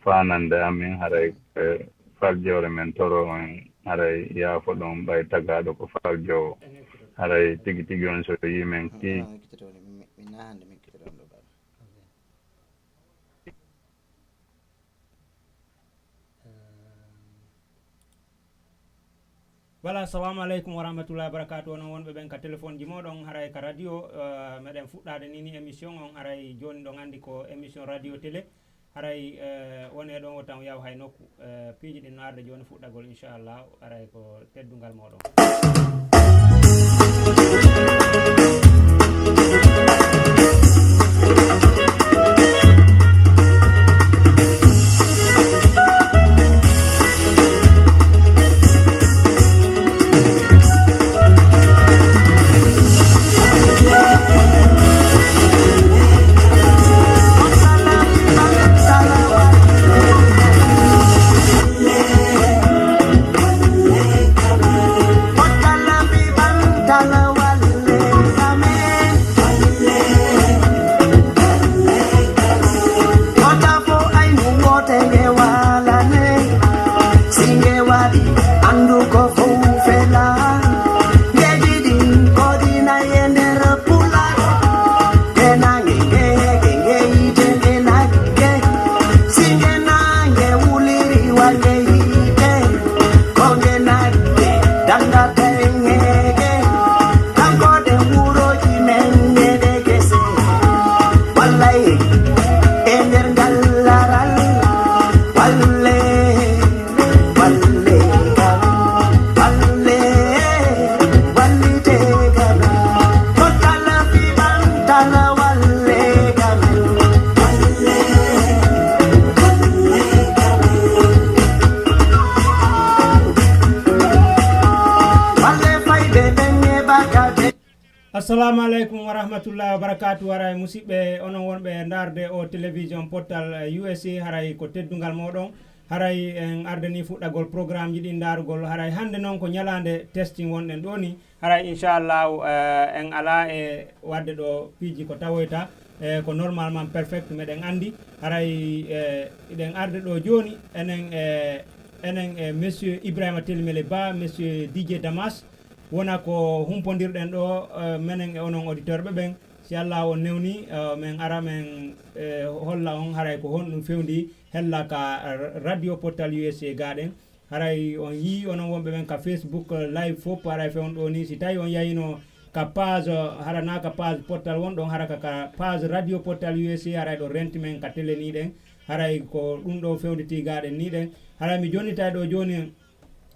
fanande amin haray faljore men toro on haray yaafo ɗon ɓay tagaɗo ko faljowo haray tigi tigi on so yimen ki voilà assalamu aleykum wa rahmatullahi wa barakatuh onon wonɓe ɓen ka téléphone ji moɗon haray ka radio meɗen fuɗɗade nini émission on haray joni ɗon andi ko émission radio télé haray wone ɗon o tan yaw hay nokku piiji ɗin no arde joni fuɗɗagol inchallah haray ko teddungal moɗon assalamu aleykum wa rahmatullahi wa barakatuh haray musidɓe onon wonɓe darde o télévision portal USA haray ko teddungal moɗon haray en ardani fuɗɗagol programme ji ɗi darugol haray hande noon ko ñalande testing wonɗen ɗo ni haray inchallahu en ala e wadde ɗo piiji ko tawoyta ko normalement perfect meɗen andi haray eɗen arde ɗo joni enen monsieur Ibrahima Telimele Ba monsieur DJ Damas wona ko humpodirɗen ɗo menen e onon auditeur ɓe ɓen si Allah o newni men ara men holla on haray ko honɗum fewndi hella ka radio portal USA gaɗen haray on yi onon wonɓe ɓen ka Facebook live fof haray fewn ɗo ni si tawi on yayino ka page harana ka page portal wonɗon haraka ka page radio portal USA haray ɗo renti men ka télé ni ɗen haray ko ɗum ɗo fewnditi gaɗen ni ɗen haray mi jonnita ɗo joni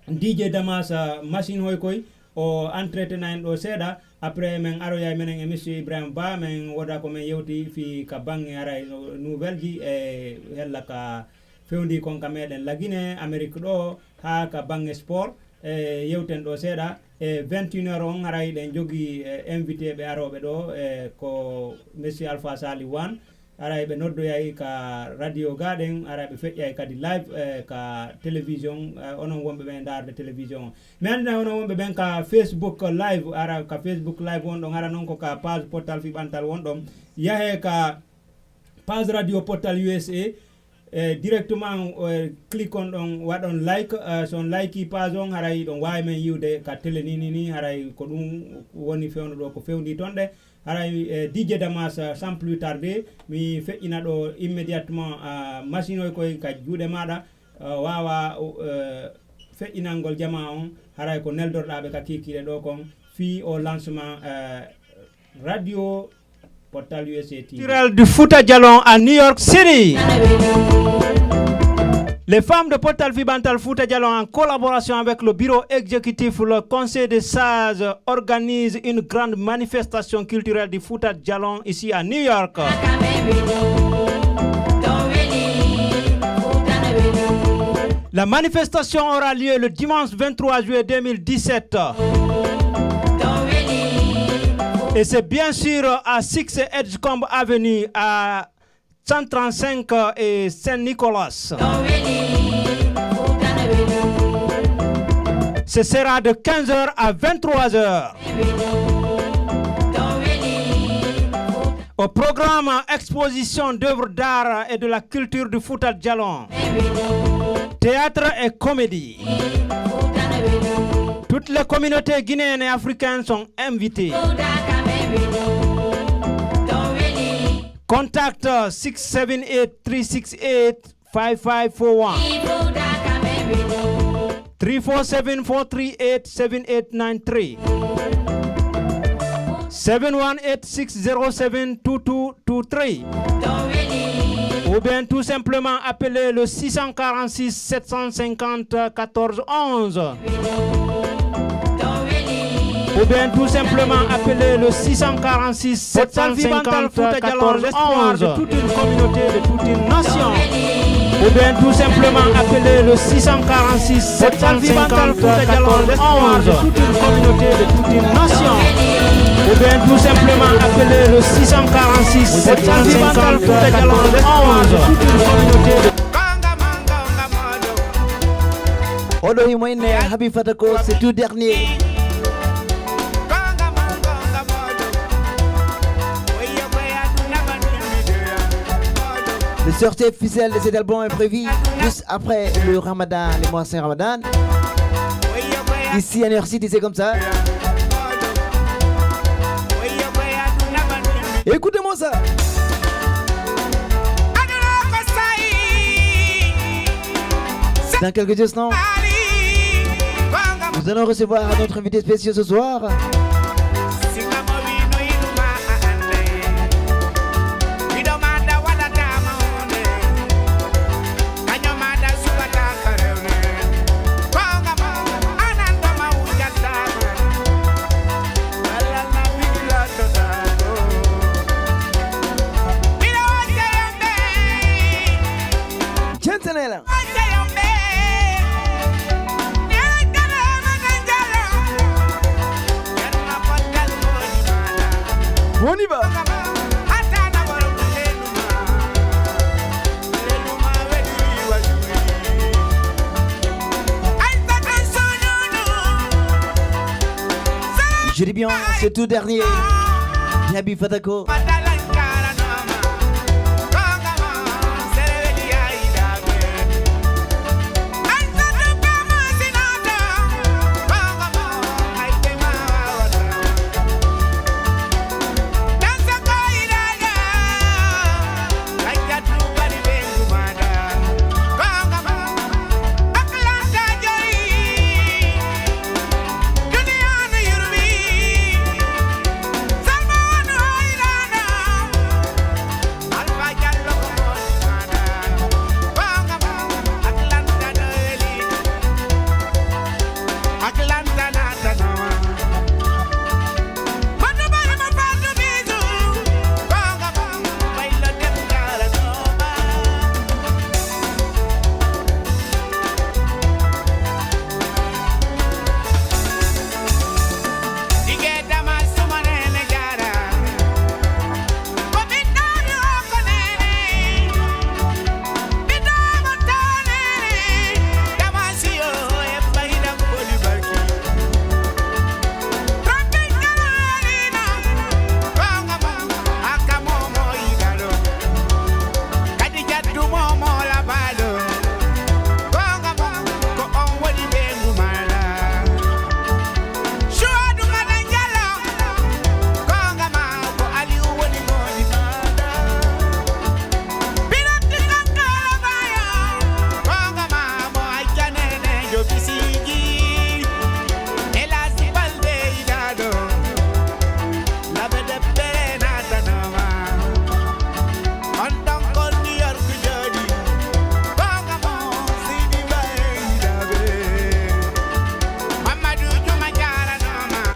DJ Damas machine hoy koy o entretena en ɗo seeɗa après min aroya menen e monsieur Ibrahima Ba min woda ko min yewti fi ka bange aray nouvelle ji e hella ka fewndi kon ka meɗen lagine Amérique ɗo ha ka bange sport e yewten ɗo seeɗa e 21h on haray ɗen jogui invité ɓe aroɓe ɗo ko monsieur Alpha Sali Wan aray ɓe noddoyay ka radio gaɗen ara ɓe feƴƴay kadi live ka télévision onon wonɓe ɓen darde télévision o mi andina onon wonɓe ɓen ka Facebook live ara ka Facebook live wonɗon ara noon ko ka page portal fiɓantal wonɗon yahe ka page radio portal USA directement clique on ɗon waɗon like son like page on haray ɗon wawi men yiwde ka télé ni haray ko ɗum woni fewno ɗo ko fewndi toon ɗe haray DJ Damas sans plus tarder mi feƴƴina ɗo immédiatement machine o koye ka juuɗe maɗa wawa feƴƴinalngol jama on haray ko neldorɗaɓe ka kikiɗe ɗo kon fi au lancement radio portal USA TV du Fouta Djallon à New York City. Les femmes de Portal Fibantal Fouta Djallon, en collaboration avec le bureau exécutif, le conseil des sages, organisent une grande manifestation culturelle du Fouta Djallon ici à New York. La manifestation aura lieu le dimanche 23 juillet 2017. Et c'est bien sûr à 6 Edgecombe Avenue à 135 et Saint-Nicolas. Ce sera de 15h à 23h. Au programme, exposition d'œuvres d'art et de la culture du Fouta Djallon. Théâtre et comédie. Toutes les communautés guinéennes et africaines sont invitées. Contact 678-368-5541. 347-438-7893. 718-607-2223. Ou bien tout simplement appeler le 646 750 14 11. Ou bien tout simplement appeler le 646 750 14 11 de toute une communauté, de toute une nation. Ou bien tout simplement appeler le 646 750 14 11 de toute une communauté, de toute une nation. Ou bien tout simplement appeler le 646 750 14 11 de toute une communauté de Odo Himoine, Habib Fatako, c'est tout dernier. Le sortie officiel de cet album est prévu juste après le Ramadan, les mois Saint-Ramadan. Ici à New York City, c'est comme ça. Écoutez-moi ça. Dans quelques instants, nous allons recevoir notre invité spécial ce soir. On y va. Je dis bien, c'est tout dernier. Habib Fatako.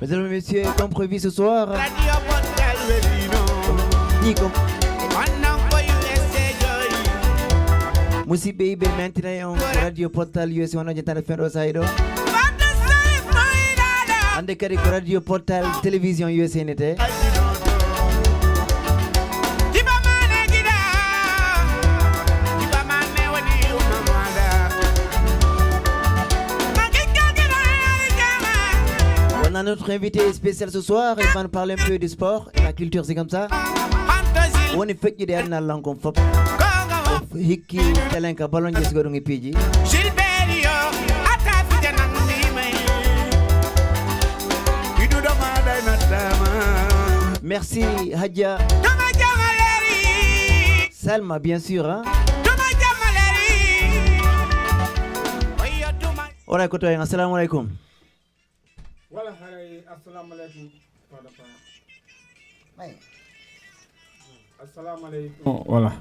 Mesdames et messieurs, comme prévu ce soir, Musibe be maintenant on radio portal US wana jentande fendo saido. Ande kadi ko radio portal télévision USA nete. On a notre invité spécial ce soir, il va nous parler un peu du sport, la culture c'est comme ça. On est fait de na langon fop. Hiki telenka ballon jes godongi piji. Merci Hadja. Salma bien sûr hein. Ora ko toy assalamu alaikum. Wala haray assalamu alaikum. Assalamu alaikum. Wala.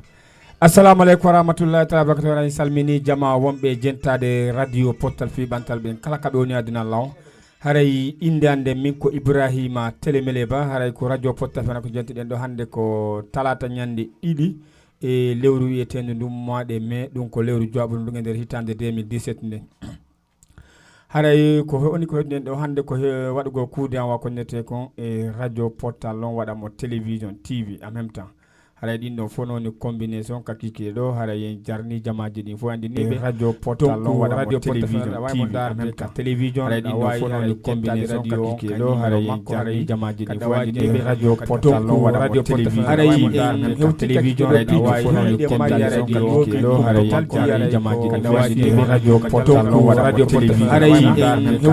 Assalamu alaikum wa rahmatullahi ta'ala barakatuh. Salmini jama wonbe jentade radio portal fi bantal ben kala kabe woni adina law. Haray inde ande min ko Ibrahima Telemeleba haray ko radio portal fana ko jentiden do hande ko talata nyande idi e lewru wietende dum mois de mai dum ko lewru jobbu dum nder hitande 2017 nden. Haray ko oni ko hedden do hande ko wadugo kuude an wa ko nete kon e radio portal lon wada mo télévision TV en même temps. Haray din do fono ni combinaison kakike do haray jarni jamaaji din fo andi ni radio portal lon wada radio télévision TV en même temps télévision haray din do fono ni combinaison kakike do haray jarni jamaaji din fo andi ni radio portal lon wada radio télévision haray télévision haray din do fono ni combinaison kakike do haray jarni jamaaji din fo andi ni radio portal lon wada radio télévision haray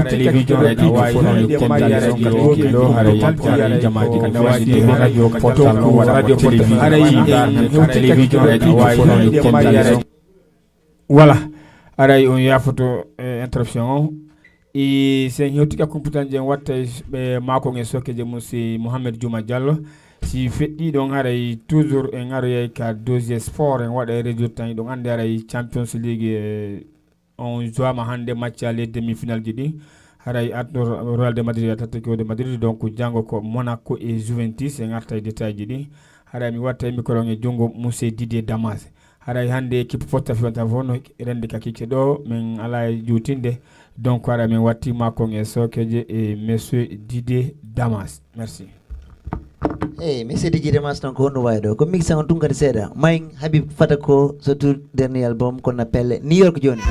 télévision haray din do fono ni combinaison kakike do haray jarni jamaaji din fo andi ni radio portal lon wada radio télévision voilà aray on yafoto interruption e sen hewtika computer jen watta be mako nge sokeje musi Mohamed Juma Diallo si feddi don haray toujours en aroy ka dossier sport en wada résultat don ande aray Champions League on joue ma hande match à les demi-finale jidi haray atno Real de Madrid Atletico de Madrid donc jango ko Monaco et Juventus en arta détail jidi haray mi watta micro nge jongo Mousse Didier Damas haray hande équipe fotta fianta vono rende kakike do men ala jutinde donc haray mi watti mako nge sokeje et monsieur Didier Damas merci. Monsieur Didier Damas donc on va do comme mixa on tunga seda Maing Habib Fatako surtout dernier album qu'on appelle New York Johnny.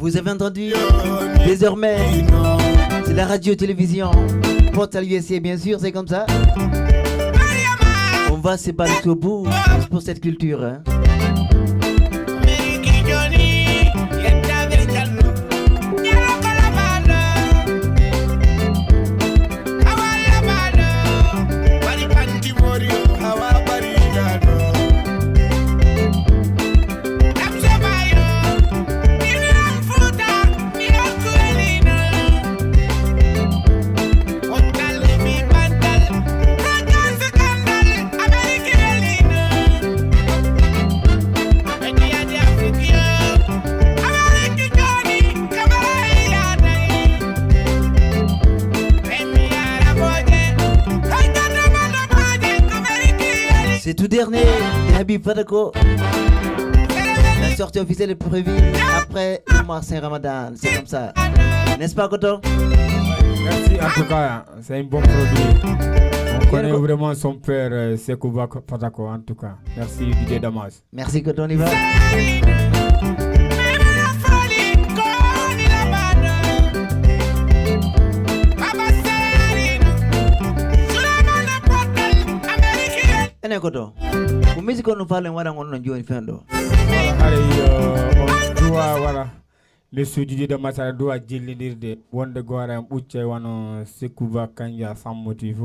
Vous avez entendu, désormais, c'est la radio-télévision, portal USA bien sûr, c'est comme ça. On va se battre au bout pour cette culture. Hein. C'est tout dernier, Habib Fatako. La sortie officielle est prévue après le mois Saint-Ramadan. C'est comme ça. N'est-ce pas, Koto? Merci, en tout cas, c'est un bon produit. On connaît vraiment son père, Sekouba Fatako, en tout cas. Merci, Didier Damas. Merci, Koto, on y va. Ene Koto, ku musique on parle wala ngono joni fendo. On doit voilà monsieur Didier Damas doit jillindirde wonde gore am bucce wano Sekouba Kanja sans motif.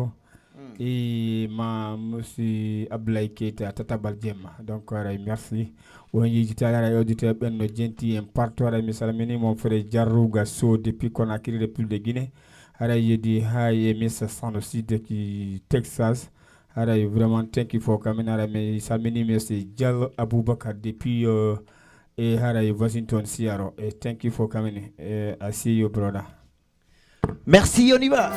et ma monsieur Ablaye Keita Tatabal Djemma. Donc merci. On y dit à la auditeur Benno Genti en partout à mi salamini mon frère Jarrouga So depuis Conakry République de Guinée. Ara yedi hay Miss Sanosi depuis Texas. Ara vraiment thank you for coming ara mi salamini monsieur Diallo Aboubakar depuis et Ara Washington Seattle. Thank you for coming. I see you brother. Merci, on y va.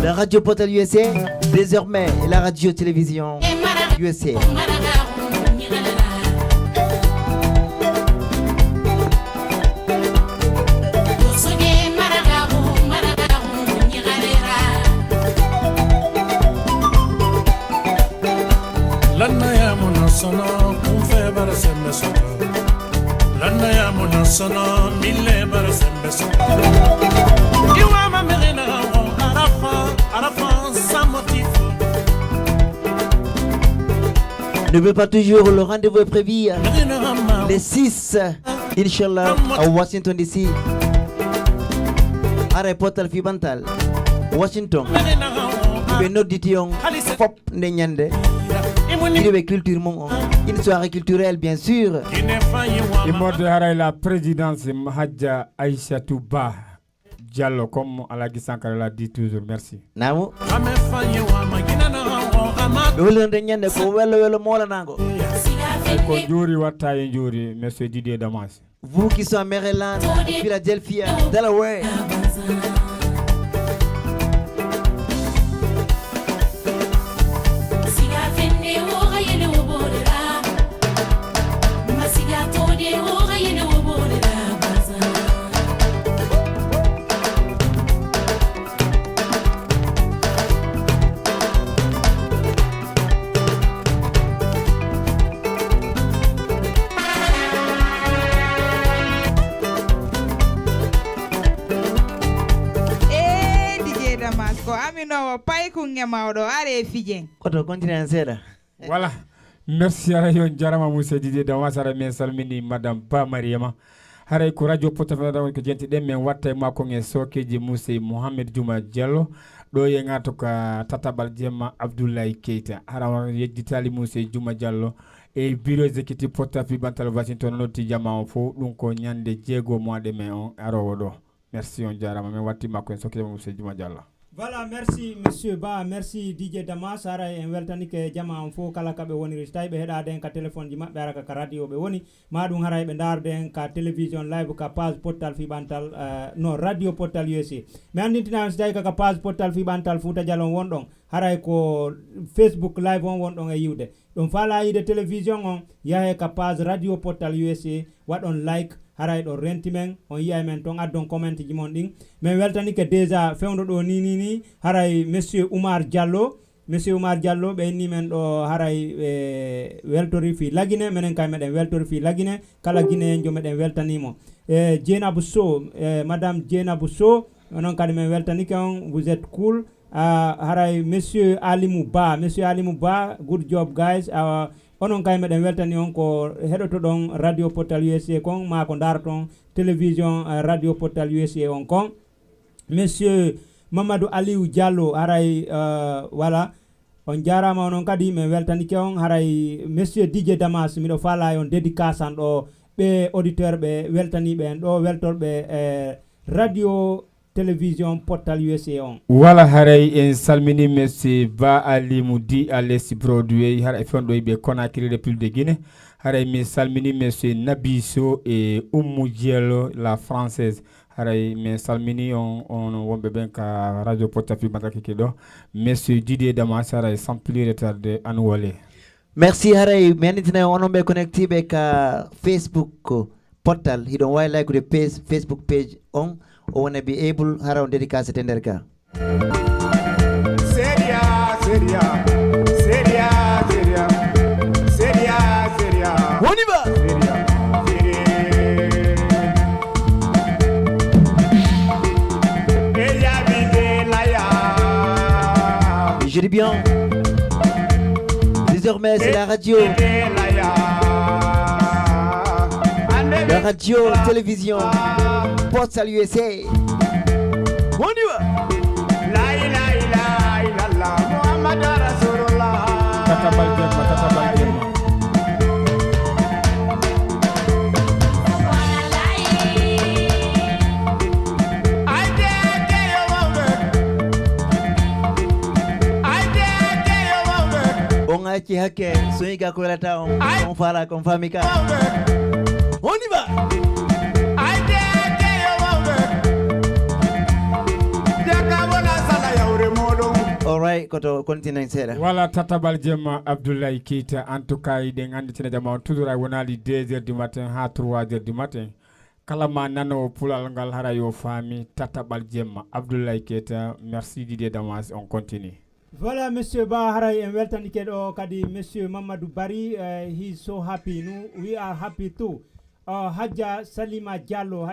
La radio Portal USA, désormais la radio-télévision USA. Lanaya monosono kumfe bara sembe soto. Lanaya monosono mille bara sembe soto. Iwama merina arafa sans motif. N'oubliez pas toujours, le rendez-vous est prévu les 6, Inch'Allah, à Washington DC. Arrêt Portal Fibantal, Washington. Benno Dition, Pop Nenyande. Une culture, une soirée culturelle, bien sûr. Et moi de la présidence Mahadja Aïssatou Ba Diallo, comme Alagi Sankara l'a dit toujours. Merci. Namo. Monsieur Didier Damas. Vous qui sont à Maryland, Philadelphia, Delaware. Voilà. Merci à Rayon Jarama Moussa Didier Damasara men salmini Madame Ba Mariama. Haray ko radio potafada ko jenti dem men watta ma ko nge sokeji Moussa Mohamed Juma Diallo do ye ngato ka Tatabal Djemma Abdoulaye Keita hara yejjitali Moussa Juma Diallo e bureau exécutif potafi bantal Washington noti jama fo dum ko nyande jego mois de mai on arowo do. Merci on jarama men watti ma ko sokeji Moussa Juma Diallo. Voilà, merci Monsieur Ba, merci DJ Damas, ara en weltani ke jama on fo kala kabe woni restay be heda den ka téléphone di mabbe ara ka radio be woni madum haray be ndar den ka télévision live ka page portal fi bantal no radio portal USA. Me andintina stay ka page portal fi bantal Fouta Jalon wondon haray ko Facebook live on wondon e yiwde. Dum fala yide télévision on yahe ka page radio portal USA wadon like haray do rentimen on yiay men ton addon comment ji mon ding men weltani ke déjà fewndo do ni haray monsieur Oumar Diallo be ni men do haray weltori fi lagine menen kay meden weltori fi lagine kala gine en jo meden weltanimo Jenabou So madame Jenabou So onon kadi men weltani ke on vous êtes cool haray monsieur Alimou Ba good job guys onon kay meden weltani on ko hedoto don radio portal USA kon ma ko darton télévision radio portal USA on kon monsieur Mamadou Aliou Diallo haray voilà on jarama onon kadi men weltani ke on haray monsieur DJ Damas mido fala on dédicace an do be auditeur be weltani be do weltorbe radio télévision portal USA on. Voilà haray en salmini monsieur Ba Ali Moudi Alessi produit haray fondo be Conakry République de Guinée. Haray mi salmini monsieur Nabiso et Oumou Diallo la française. Haray mi salmini on wombe ben ka radio portal fi bataki kedo. Monsieur Didier Damas haray sans plus retardé annually. Merci haray menitna onon be connecté be ka Facebook portal he don't like the page Facebook page on or wanna be able around dedicated tenderka. On y va. Je dis bien. Désormais c'est la radio. La radio télévision Portal USA. On y va. La ilaha illallah Muhammad Rasulullah. Tata Balgemma, Tata Balgemma. On a qui hacké, soyez ko la ta on fala comme famille. On y va. Alright, koto continue sera. Voilà Tata Balgemma Abdoulaye Keita en tout cas iden andi tene jama toujours ay wonali 2h du matin ha 3h du matin. Kala ma nano pulal ngal hara yo fami Tata Balgemma Abdoulaye Keita. Merci Didier Damas, on continue. Voilà, Monsieur Baharay, and welcome to Kadi, Monsieur Mamadou Bari. He's so happy. We are happy too. Hadja Salima Diallo,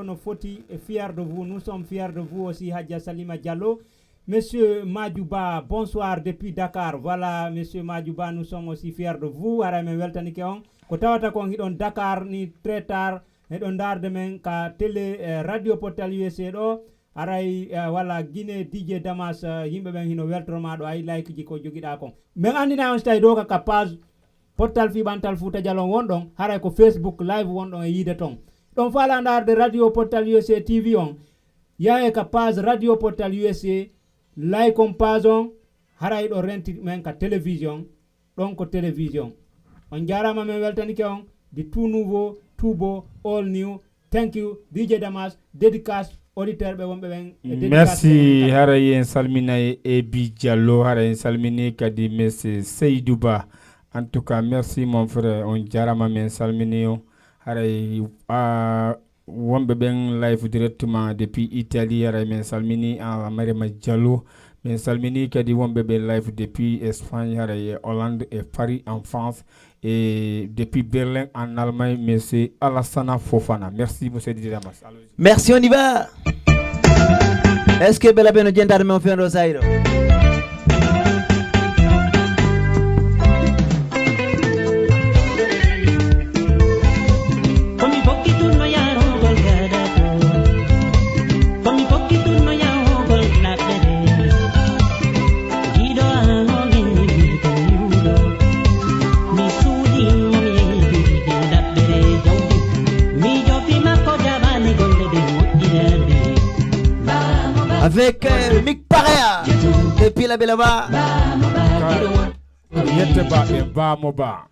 no foti fier de vous. Nous sommes fiers de vous aussi, Hadja Salima Diallo. Monsieur Madjouba, bonsoir depuis Dakar. Voilà, Monsieur Madjouba, nous sommes aussi fiers de vous. Haray, men welcome to Kotawata kon hidon Dakar ni très tard. Hidon dar demen ka télé radio Portal USA do. Aray wala Guinée DJ Damas yimbe ben hino weltroma do ay like ji ko jogida kon men andina on stay do ka page Portal fi bantal Fouta Jalon wondon haray ko Facebook live wondon e yide ton don fala ndar de radio Portal USA TV on yae ka page radio Portal USA like on page on haray do renti men ka télévision donc ko télévision on jarama men weltani ke on di tout nouveau tout beau all new. Thank you DJ Damas, dédicace auditeur be wonbe ben. Merci haraye en salmina e bi Diallo haraye en salmini kadi monsieur Seydouba. En tout cas merci mon frère, on jarama men salminio haraye wonbe ben live directement depuis Italie haraye men salmini en Mariama Diallo. Men salmini kadi wonbe ben live depuis Espagne haraye Hollande et Paris en France. Et depuis Berlin en Allemagne, monsieur Alassana Fofana. Merci, monsieur Didier Damas. Merci, on y va. Est-ce que Bella Beno Gentard me fait un rosaire? Avec Mick Parea depuis la Bellava. Yeteba e ba moba.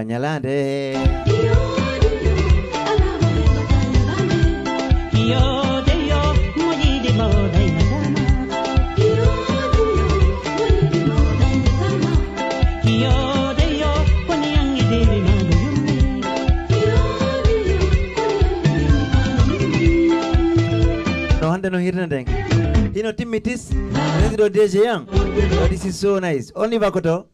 Nyalande no hande no hirna deng hino timmitis do DG yang. This is so nice. On y va koto.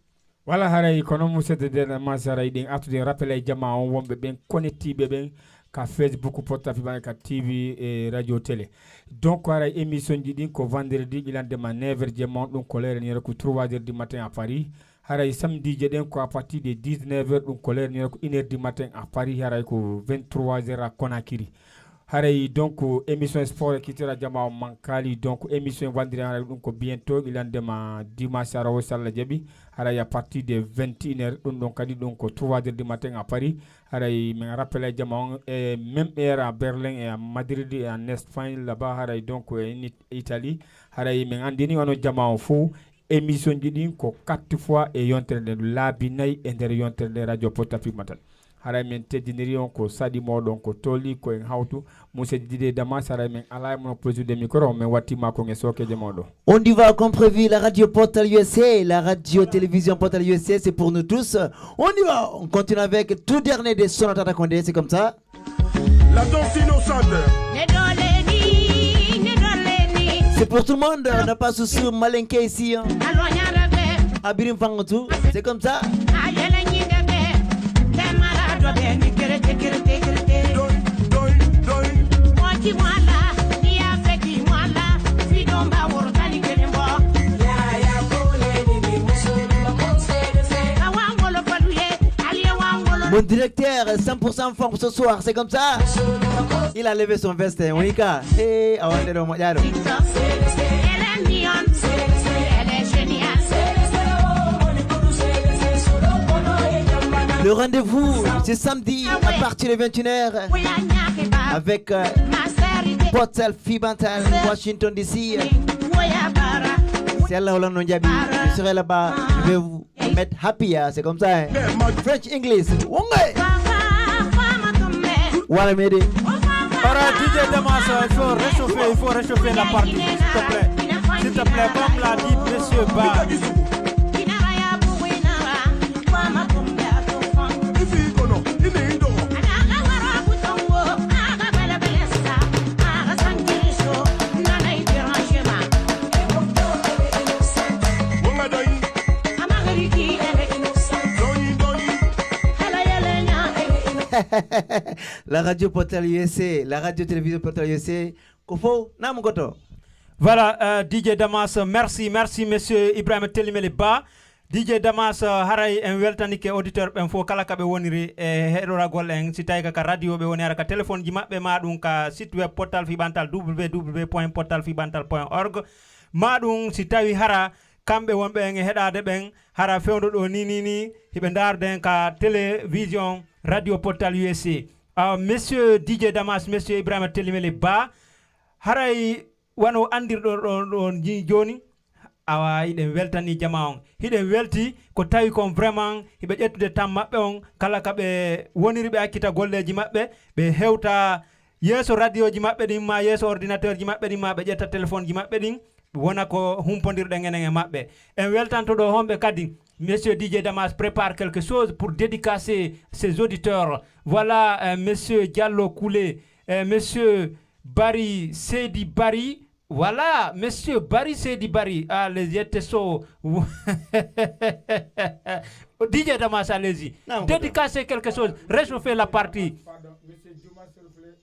Voilà haray kono musete de masara idin atude rappelay jama on wombe ben connecti be ben ka Facebook Portal Fiban ka TV et radio télé. Donc haray émission didin ko vendredi ilande ma 9h jema dum colère ni ko 3h du matin à Paris. Haray samedi jeden ko à partir de 19h dum colère ni ko 1h du matin à Paris haray ko 23h à Conakry. Haray donc émission sport qui tira jama mankali donc émission vendredi haray donc bientôt ilande ma dimanche arawo salla jabi haray à partir de 21h donc kadi donc 3h du matin à Paris haray me rappelle jama même heure à Berlin et à Madrid et en Espagne là-bas haray donc en Italie haray me andini wono jama fou émission didin ko 4 fois et yontere de labinay e der yontere de radio Portal Matal. Haray men teddinirion ko sadi modon ko toli ko en hawtu monsieur Didier Damas haray men ala mon plaisir de micro men watima ko nge soke je modo. On y va comme prévu, la radio Portal USA, la radio télévision Portal USA, c'est pour nous tous. On y va, on continue avec tout dernier des Sonata Condé, c'est comme ça. La danse innocente. C'est pour tout le monde, on n'a pas souci malinké ici. Hein. Abirim Fangotu, c'est comme ça. Mon directeur, 100% femme ce soir, c'est comme ça. Il a levé son veste, Monica. Hey, I want to know. Le rendez-vous, c'est samedi à partir de 21h avec Portal Fibantal, Washington DC. C'est Allah Hollande Njabi. Je serai là-bas. Je vais vous mettre happy, c'est comme ça. Hein. French, English. Voilà, m'aider. Alright, DJ Damas, il faut réchauffer la partie, s'il te plaît. S'il te plaît, comme l'a dit Monsieur Ba. La radio Portal USA, la radio télévision Portal USA. Kofo, Namugoto. Voilà, DJ Damas, merci monsieur Ibrahim Telimele Ba. DJ Damas haray en weltanike auditeur ben fo kala kabe woniri e hedoragol en si tay ka radio be woni ara ka téléphone ji mabbe madum ka site web Portal Fibantal www.portalfibantal.org madum si tawi hara kambe wonbe en hedade ben hara fewdo do ni hibe darden ka télévision radio Portal USA. Monsieur DJ Damas, monsieur Ibrahim Telimele Ba haray wano andirdo don joni awa iden weltani jama on hiden welti ko tawi kon vraiment hibe ƴettude tam mabbe on kala kabe woniri be akita golleji mabbe be hewta yeso radio ji mabbe din ma yeso ordinateur ji mabbe din ma be ƴetta téléphone ji mabbe din wona ko humpondirde ngenen e mabbe en weltanto do hombe kadi monsieur DJ Damas prépare quelque chose pour dédicacer ses auditeurs. Voilà monsieur Diallo Koulé, monsieur Barry Sedi Barry. Voilà, monsieur Barry Sedi Barry. Ah, les YTSO. DJ Damas, allez-y. Dédicacer quelque chose. Réchauffer la partie. Pardon, monsieur Djouma, s'il vous plaît.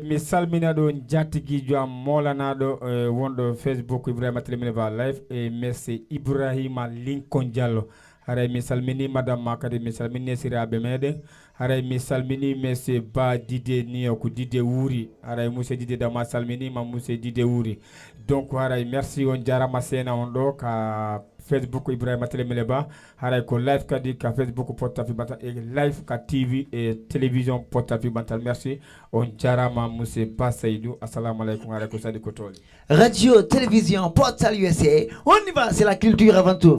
Mi salminaɗo jatiguijo am molanaɗo wonɗo Facebook Ibrahima Telimele live et merci Ibrahima Lincoln Diallo. Haray mi salmini madame makadi mi salmini siraɓe meɗen haray mi salmini monsieur Ba Dide Niyo ko Dide Wuri haray monsieur Dide Dama salminima monsieur Dide Wuri donc haray merci on jarama sena on ɗo ka Facebook Ibrahima Telimele Ba haray ko live kadi ka Facebook Portal Fibantal et live ka TV et télévision Portal Fibantal merci on jarama monsieur Ba Seydou assalamu alaikum haray ko sadi ko toli radio télévision Portal USA on y va c'est la culture avant tout.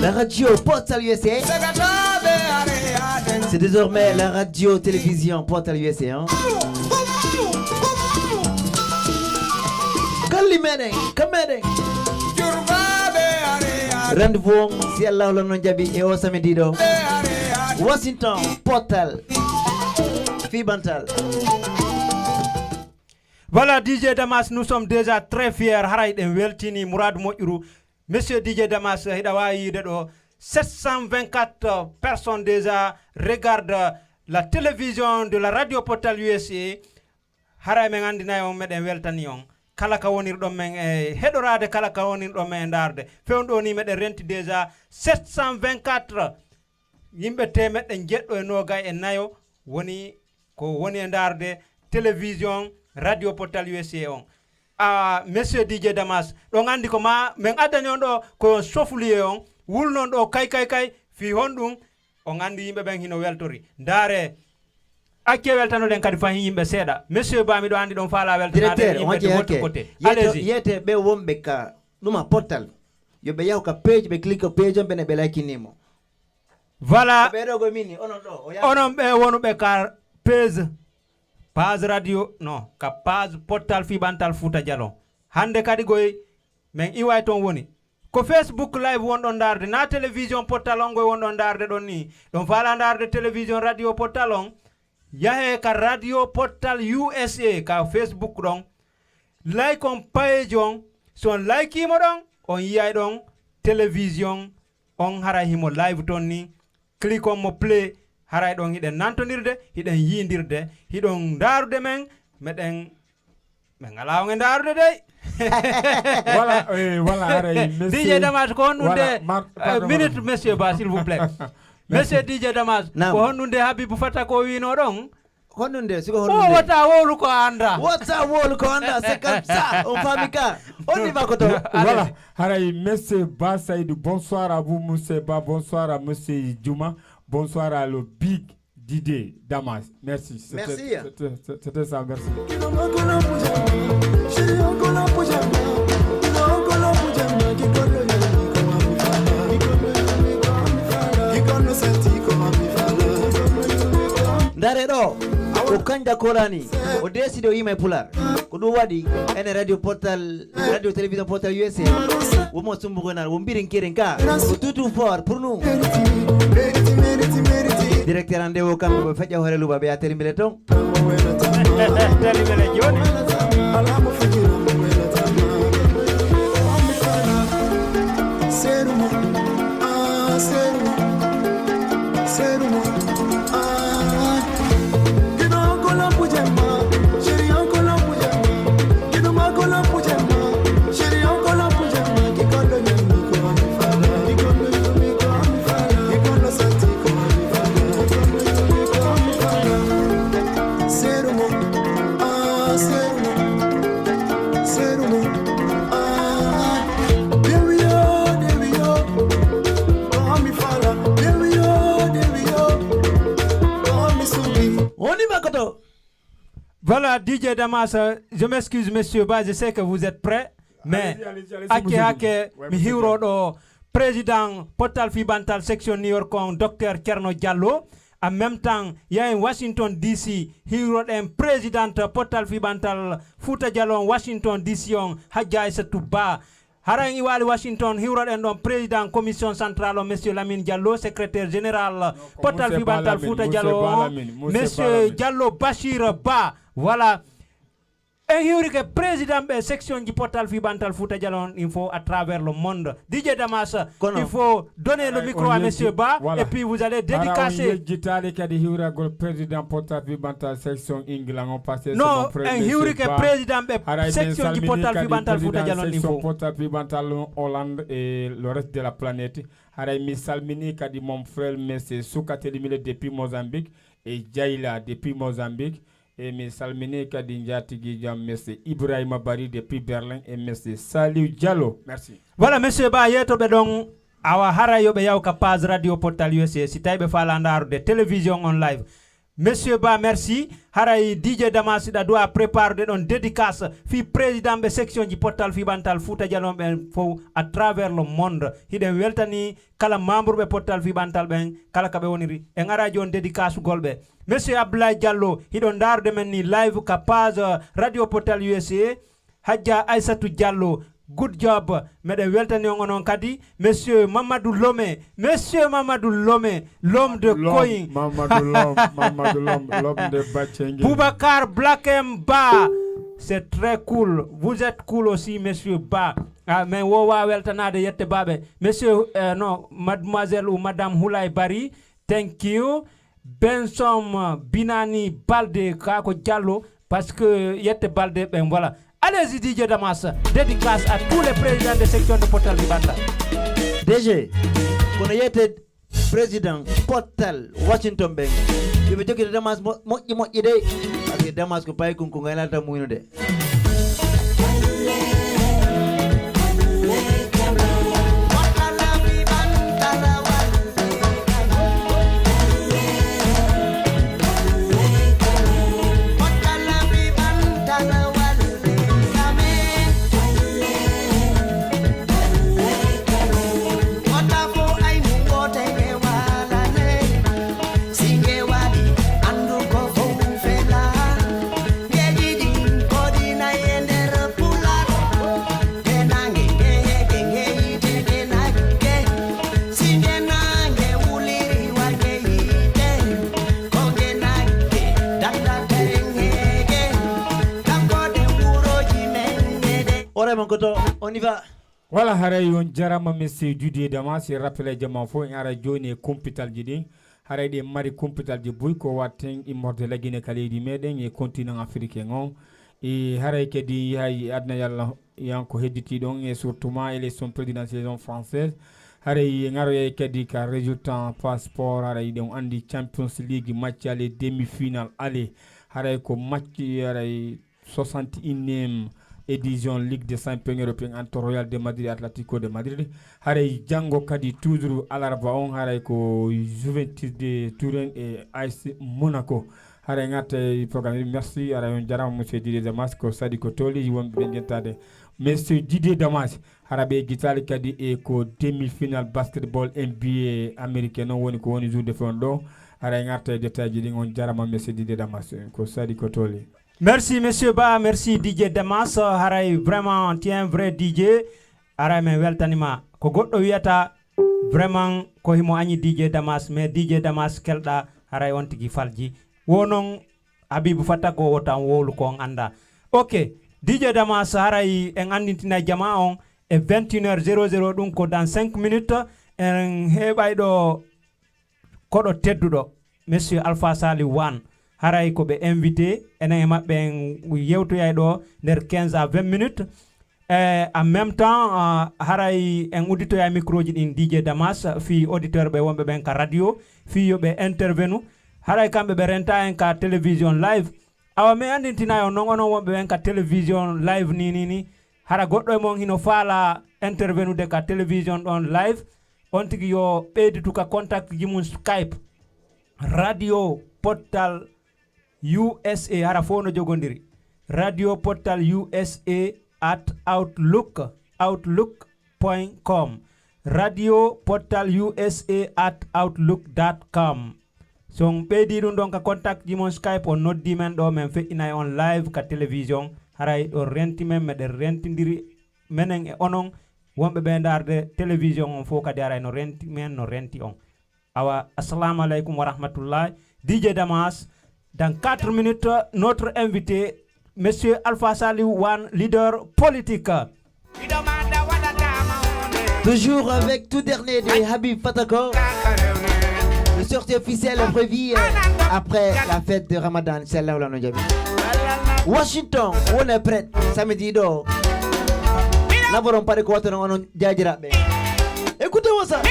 La radio Portal USA, c'est désormais la radio télévision Portal USA. Hein? Rendez-vous si Allah le nom Jabi et au samedi do. Washington Portal Fibantal. Voilà DJ Damas, nous sommes déjà très fiers. Haray en weltini Mourad Moƴƴuru. Monsieur DJ Damas, 724 personnes déjà regardent la télévision de la radio Portal USA. Haray men andina on meden weltani on. Kala ka wonir do men hedorade kala ka wonir do men darde. Fewndo ni meden renti déjà 724 yimbe temedden jeddo e noga e nayo woni ko woni e darde télévision radio Portal USA on. Monsieur DJ Damas ɗon andi ko ma men addani on ɗo ko sofuliye on wulnon ɗo kay fi honɗum on andi yimɓe ɓen hino weltori ndaare acce weltanoɗen kadi fahin yimɓe seeɗa monsieur bami ɗo andi ɗon faala weltanade yimɓe de votre côté allez-y yete ɓe wonɓe ka ɗuma Portal yoɓe yahu ka page ɓe clique page on ɓene ɓe lakinimo voilà ɓeɗo mini onon ɗo onon ɓe wonuɓe ka page radio non ka page portal fiɓantal Fouta Djallon hande kadi goy men iway ton woni ko Facebook live wonɗon darde na télévision portal on goy wonɗon darde ɗon ni ɗon fala darde télévision radio portal on yahe ka radio portal USA ka Facebook ɗon like on page on son like imo ɗon on yiyay ɗon télévision on hara himo live ton ni click on mo play haray ɗon hiɗen nantodirde hiɗen yindirde hiɗon darude men meɗen men ala on e darude dey voilà voilà haray DJ Damas ko honnude minute monsieur Ba s'il vous plaît monsieur DJ Damas ko honnude Habibou Fata ko wino ɗon honnude siko honnude wata wolu ko anda c'est comme ça on famika on y va koto voilà haray monsieur Ba Saïdou bonsoir à vous monsieur Ba bonsoir à monsieur Djouma bonsoir à le big DJ Damas merci c'était ça merci ndare ɗo ko kanja kolani o deside o yima pular ko ɗum waɗi ene radio portal radio télévision portal USA womo sumbugonar wo mbirin kirin ka ko tout fort pour nous directeur ande wo kamɓe ɓe feƴƴa hoore luba ɓe ya terimile ton terimile joni Voilà, DJ Damas, je m'excuse, monsieur Ba, je sais que vous êtes prêts, mais Ake mi hiwro ɗo président Portal Fibantal section New York on Dr Thierno Diallo, en même temps yahen Washington DC hiwroɗen présidente Portal Fibantal Fouta Djallon Washington DC on Hadja Aissatou Ba. Haran iwali Washington hiwroɗen ɗon président commission centrale on monsieur Lamine Diallo secrétaire général Portal Fibantal Fouta Djallon monsieur Diallo Bachir Ba. Voilà. Et il que président de section du Portal Fibantal Fouta Djallon info à travers le monde. DJ Damas, il faut donner le micro à monsieur Ba et puis vous allez dédicacer. Président Portal Fibantal section England on passe. Non, il que président de section du Portal Fibantal Fouta Djallon info. Portal Fibantal Hollande et le reste de la planète. Haray mi salmini kadi mon frère monsieur Soukatelimile depuis Mozambique et Jaila depuis Mozambique. Et mes salmine kadi njatigi jam monsieur Ibrahima Bari depuis Berlin et monsieur Saliou Diallo. Merci. Voilà monsieur Ba yeto be don awa hara yobe yaw ka page radio Portal USA si taybe fala ndaru de télévision on live. Monsieur Ba merci. Haray DJ Damas da doit préparer don dédicace fi président be section du Portal Fibantal Fouta Djallon ben fo à travers le monde. Hiden weltani kala membre be Portal Fibantal ben kala kabe woniri en ara jon dédicace golbe. Monsieur Abdoulaye Diallo hidon darde men ni live ka page radio Portal USA Hadja Aissatou Diallo good job mede weltani on kadi monsieur Mamadou Lomé l'homme de Koyin l'homme de Bachengue Boubacar Black Mba c'est très cool vous êtes cool aussi monsieur Ba mais wowa weltanade yette babe monsieur non mademoiselle ou madame Houlay Bari thank you Bensom Binani Balde Kako Diallo parce que yette Balde ben voilà. Allez-y DJ Damas, dédicace à tous les présidents de section de Portal Fibantal. DG, kono yette président Portal Washington ben. Je me dis que Damas moƴƴi de parce que Damas ko pay ko ngaynata muyno de. Ora mon coton, on y va. Voilà, haray on jarama monsieur Didier Damas e rappelé jama fo en ara joni compital jidin haray de mari compital je buy ko watten immorde lagine kaledi meden e continent africain on e haray kedi hay adna yalla yanko hedditi don e surtout ma élection présidentielle française haray ngaro e kedi ka résultat passeport haray de andi Champions League match aller demi-finale aller haray ko match haray 61e édition Ligue des Champions européens entre Real de Madrid et Atlético de Madrid haray jango kadi toujours alarba on haray ko Juventus de Turin et AS Monaco haray ngate programme merci haray on jarama monsieur Didier Damas ko sadi ko toli wonbe ngentade monsieur Didier Damas harabe gitali kadi e ko demi-finale basketball NBA américain non woni ko woni jour de fondo haray ngate détail ji on jarama monsieur Didier Damas ko sadi ko toli. Merci monsieur Ba, merci DJ Damas, haray vraiment tu es un vrai DJ. Haray men weltanima ko goddo wiata vraiment ko himo agni DJ Damas mais DJ Damas kelda haray on tigi falji wonon Habibou Fatta ko wotan wolu ko anda. OK, DJ Damas haray en andintina jama on e 21h00 dum ko dans 5 minutes en hebaydo kodo teddudo monsieur Alpha Sali Wan haray ko be invité enen mabbe yewtoyay do der 15 à 20 minutes en même temps haray en auditoya micro ji din DJ Damas fi auditeur be wonbe ben ka radio fi yobe intervenu haray kambe be renta en ka télévision live awa me andintina yo non onon wonbe ben ka télévision live ni hara goddo e mon hino faala intervenu de ka télévision on live on tigi yo beyditu ka contact ji mun Skype radio portal USA hara fono jogondiri radio portal USA at outlook.com radio portal USA at outlook.com son pedi dun donc contact di mon Skype on noddi men do men feina on live ka television haray do renti men me de rentindiri menen e onon wonbe be darde television on fo kadi haray no renti men no renti on awa assalamu alaikum wa rahmatullah. DJ Damas. Dans 4 minutes, notre invité, Monsieur Alpha Saliou Wan, leader politique. Toujours avec tout dernier de Habib Fatako. Le sortie officielle prévu après la fête de Ramadan. C'est là où l'on a déjà vu. Washington, on est prêt. Samedi d'or. N'avons pas de quoi on a déjà. Écoutez-moi ça.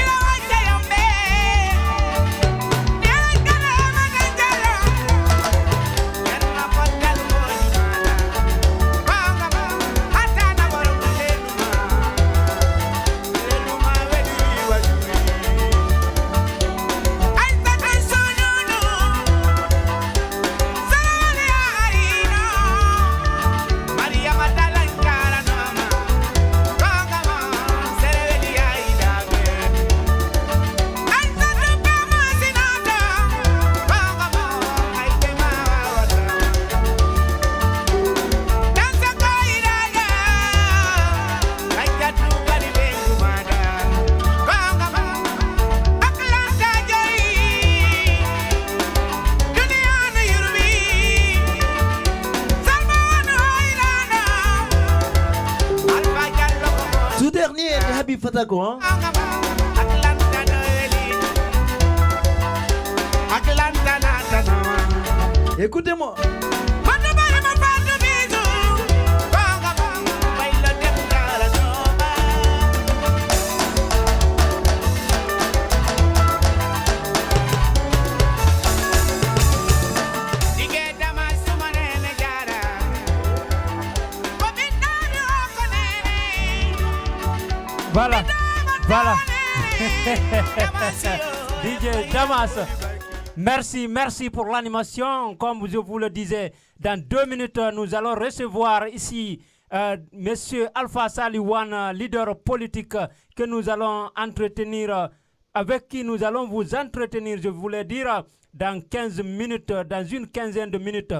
Fatako, hein? Écoutez-moi. Voilà, voilà. DJ Damas. Merci pour l'animation. Comme je vous le disais, dans 2 minutes, nous allons recevoir ici Monsieur Alpha Saliou Wan, leader politique, que nous allons entretenir, avec qui nous allons vous entretenir, je voulais dire, dans 15 minutes, dans une quinzaine de minutes.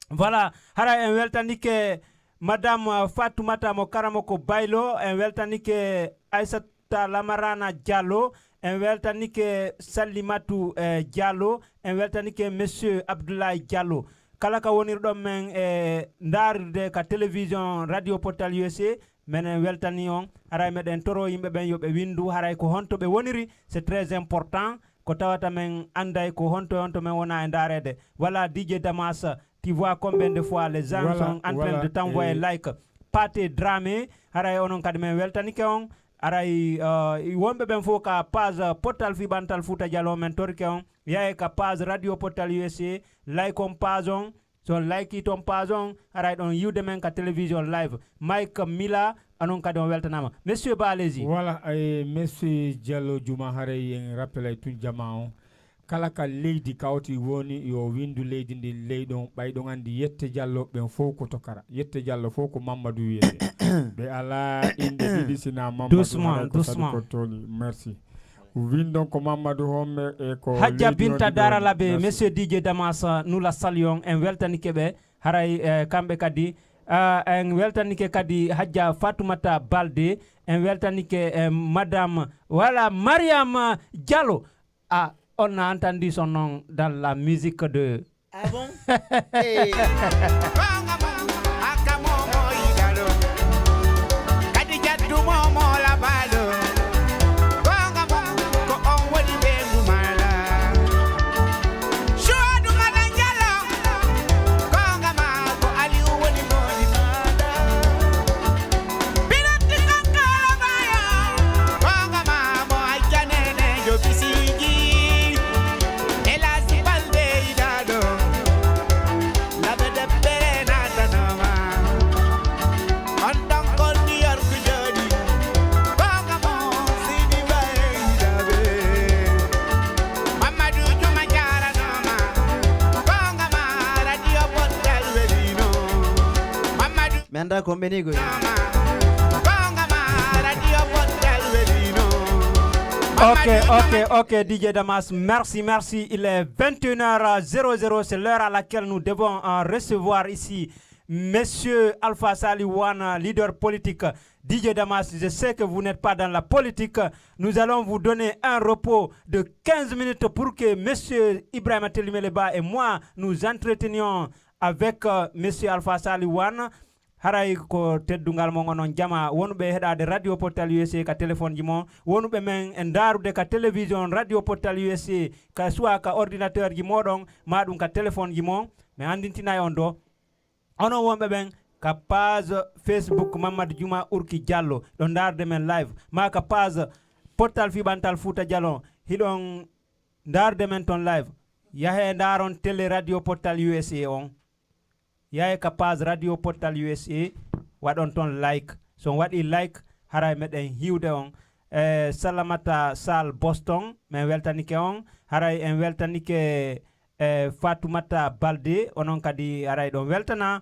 Voilà. Hara en weltanike Madame Fatoumata Mokaramoko Bailo, en weltanike Aïssata Lamarana Diallo, en weltanike Salimatu Diallo, en weltanike Monsieur Abdoulaye Diallo. kala ka wonirɗon men e ndaarde ka télévision radio portal USA menen weltani on haray meɗen toro yimɓe ɓen yoɓe windu haray ko honto ɓe woniri c'est très important ko tawata men anday ko honto men wona e ndaarede voilà DJ Damas tu vois combien de fois les gens sont en train de t'envoyer like Paté Dramé haray onon kadi men weltanike on aray wonɓe ɓen fof ka page portal fibantal Fouta Diallo men torike on yaye ka page radio portal USA like on page on so like it on page on aray ɗon yiwde men ka télévision live Mike Mila anon kadi on weltanama monsieur Balesi voilà monsieur Diallo Juma haray en rappelay tun jama on kala ka leydi kawti woni yo windu leydi ndi leyɗon ɓayɗon andi yette Diallo ɓen fof ko tokara yette Diallo fof ko Mamadou wiyete ɓe ala inde ɗiɗi sina Mamadou doucement ko toli merci windon ko Mamadou homme e ko Hadja Binta Daralabe monsieur DJ Damas nous la saluons en weltanike ɓe haray kamɓe kadi en weltanike kadi Hadja Fatoumata Balde en weltanike madame voilà Mariam Diallo on a entendu son nom dans la musique de... Ah bon? Ok, DJ Damas, merci. Il est 21h00, c'est l'heure à laquelle nous devons recevoir ici Monsieur Alpha Saliwan, leader politique. DJ Damas, je sais que vous n'êtes pas dans la politique. Nous allons vous donner un repos de 15 minutes pour que Monsieur Ibrahim Telimeleba et moi nous entretenions avec Monsieur Alpha Saliwan. Haray ko teddungal mo onon jama wonɓe heɗade radio portal USA ka téléphone ji mon wonɓe men en darude ka télévision radio portal USA ka soit ka ordinateur ji moɗon ma ɗum ka téléphone ji mon mi andintina on do onon wonɓe ɓen ka page Facebook Mamadou Juma Urki Diallo ɗon darde men live ma ka page portal fibantal Fouta Diallo hiɗon darde men ton live yahe daron télé radio portal USA on yaye ka page radio portal USA waɗon ton like so waɗi like haray meɗen hiwde on Salamata Sal Boston men weltanike on haray en weltanike Fatoumata Balde onon kadi haray ɗon weltana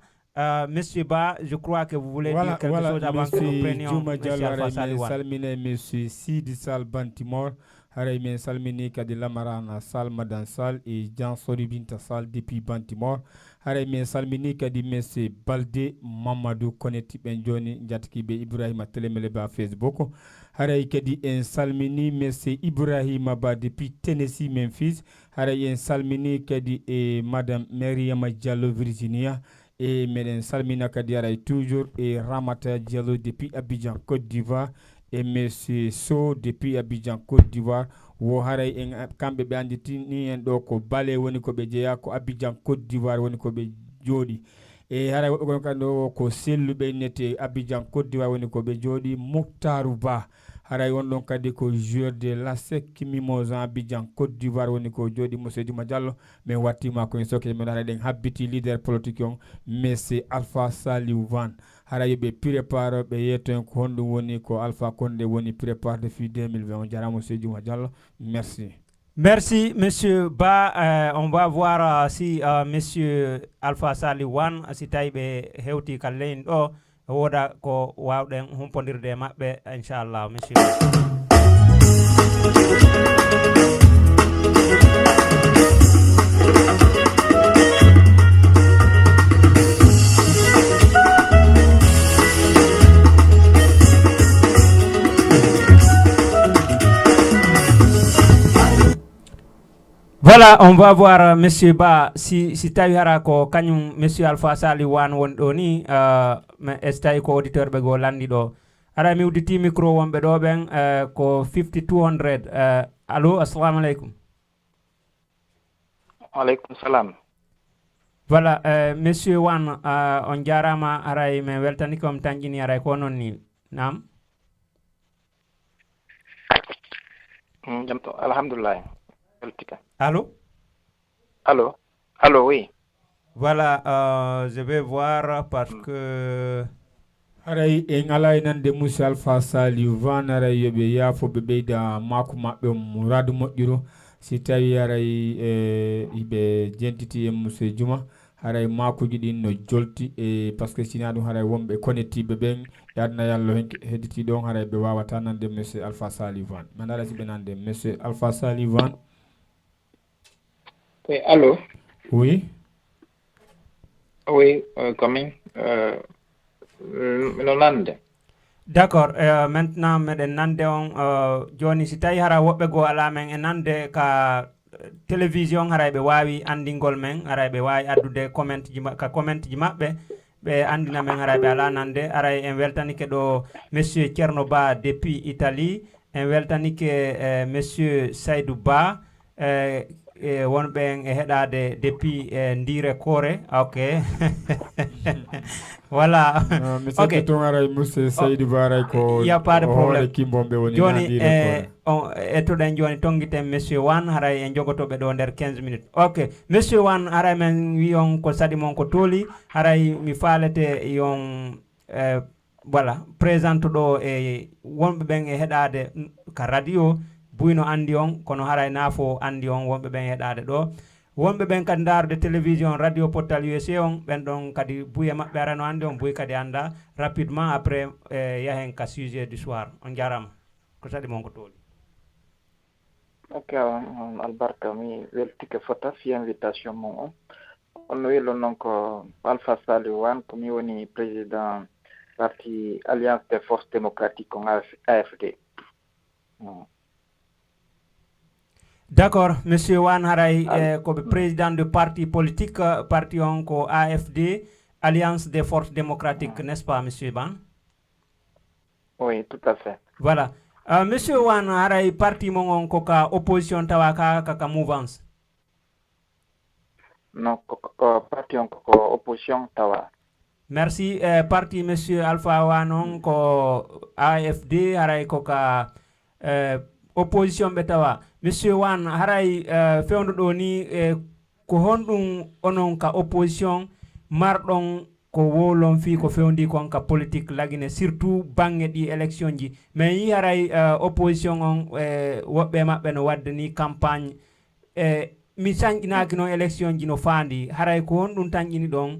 Monsieur Ba, je crois que vous voulez dire quelque chose avant que nous prenions Monsieur Alpha Saliwan. Salmine Monsieur Sidi Sal Bantimor haray men salmini kadi Lamarana Sal Madan Sal et Jean Soribinta Sal depuis Bantimor haray men salmini kadi Monsieur Balde Mamadou Koneti ben joni jatkibe Ibrahima Telemeleba Facebook haray kadi en salmini Monsieur Ibrahima Ba depuis Tennessee Memphis haray en salmini kadi e Madame Mariama Diallo Virginia et meden salmina kadi haray toujours et Ramata Diallo depuis Abidjan Côte d'Ivoire et Monsieur So depuis Abidjan Côte d'Ivoire wo haray en kambe be anditini en do ko bale woni ko be jeya ko Abidjan Côte d'Ivoire woni ko be jodi e haray ko kando ko sellube nete Abidjan Côte d'Ivoire woni ko be jodi Mouktarou Ba haray won don kadi ko joueur de la SEC Mimozan Abidjan Côte d'Ivoire woni ko jodi Monsieur Dima Diallo mais wattima ko soke men haray den habiti leader politique on Monsieur Alpha Saliwan haray be prépare be yeton ko hondu woni ko Alpha Condé woni prépare depuis 2020 on jara Monsieur Dima Diallo merci Monsieur Ba on va voir si Monsieur Alpha Saliwan si taybe hewti kallen do woda ko wawden humpondirde mabbe inchallah monsieur Voilà, on va voir monsieur Ba si tawi hara ko kañum monsieur Alpha Sali Wan won ɗo ni mais est tawi ko auditeur ɓe go landi ɗo ara mi udditi micro wonɓe ɗo ɓen ko 5200 allo assalamu aleykum. Aleykum salam. Voilà, monsieur Wan on jarama aray min weltani kom tanƴini aray ko noon ni nam. Jam to alhamdulillah. Allô? Allô? Allô, oui. Voilà, je vais voir parce que... Aray en alay nande Moussa Alpha Sali Van aray yoɓe yaafo ɓe ɓeyda mako maɓɓe muradu moƴƴiro si tawi aray iɓe jentiti e monsieur Juma haray makuji ɗin no jolti e par ce que sina ɗum haray wonɓe connectiɓe ɓen e adna yallo hedditi ɗon haray ɓe wawata nande monsieur Alpha Sali Van man ala siɓe nande monsieur Alpha Sali Van. Oui, allô? Oui. Oui, coming. D'accord, maintenant meɗen nande on joni si tawi hara woɓɓe go ala men e nande ka télévision haray ɓe wawi andingol men haray ɓe wawi addude comment ji maɓɓe ɓe andina men haray ɓe ala nande aray en weltanike ɗo monsieur Thierno Ba depuis Italie en weltanike monsieur Saydou Ba wonɓe e heɗade depuis Ndire Kore. Ok. Voilà. Ok. Il n'y a pas de problème. Joni ettuɗen joni tonguiten monsieur Wan haray en jogotoɓe ɗo nder 15 minutes. Ok, monsieur Wan haray men wi on ko saɗi mon ko tooli haray mi faalete yon voilà présente ɗo e wonɓe ɓen e heɗade ka radio buyno andi on kono haray naafo andi on wonɓe ɓen heɗade ɗo wonɓe ɓen kadi daarde télévision radio Portal USA on ɓen ɗon kadi buye maɓɓe arano andi on buy kadi anda rapidement après yahen ka sujet du soir on jarama ko saɗi mon ko tooli. Ok, albarka mi weltike fota fi invitation mon on wilo noon ko Alpha Sali Wan ko mi woni président parti Alliance des Forces Démocratiques on AFD. D'accord, monsieur Wan haray ko président de parti politique parti on ko AFD Alliance des Forces Démocratiques, n'est-ce pas monsieur Ban? Oui, tout à fait. Voilà. Monsieur Wan haray parti mon on ko ka opposition tawa ka mouvance? Non, parti on ko opposition tawa. Merci. Parti monsieur Alpha Wan on ko AFD haray ko ka opposition ɓe tawa. Monsieur Wan haray fewndo ɗo ni ko honɗum onon ka opposition marɗon ko wolon fi ko fewndi kon ka politique lagine surtout bange ɗi élection ji mais yi haray opposition on woɓɓe maɓɓe no wadde ni campagne mi sañƴinaki noon élection ji no faandi haray ko honɗum tañƴini ɗon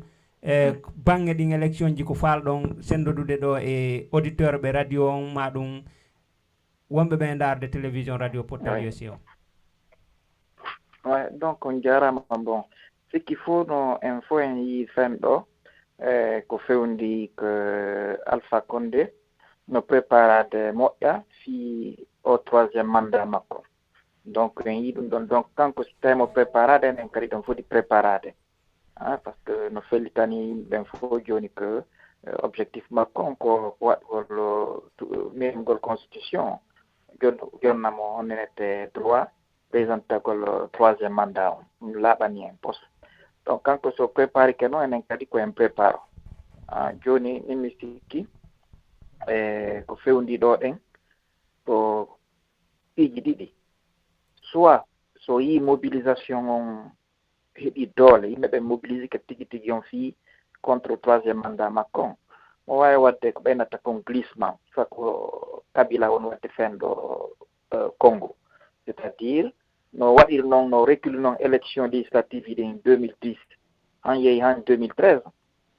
bange ɗin élection ji ko falɗon sendodude ɗo e auditeur ɓe radio on ma ɗum wonɓe ɓe darde télévision radio Portal USA. Ouais, donc on jarama bon ce qu'il faut no info en yi femɗo ko fewndi que Alpha Condé no préparade moƴƴa fi au troisième mandat makko donc en yi ɗum ɗon donc kanko si tawi mo préparade enen kadi ɗon foti préparade parce que no fellitani yimɓeɓen fof joni que objectif makko ko waɗgol memgol constitution jonnamo honnete droit présentagol troisième mandat on laaɓani en poste donc kanko so prépare ke noon enen kadi ko en prépare joni nimi sikki ko fewndi ɗo ɗen ko piiji ɗiɗi soit so yi mobilisation on heɓi doole yimɓe ɓe mobilise ke tigi tigi on fii contre troisième mandat makko on mo wawi wadde ko ɓeynata kon glissement soit ko Kabila won wadde fenɗo Congo c'est à dire no waɗiri noon no recule noon élection législative ɗi en 2010 han yeehi han 2013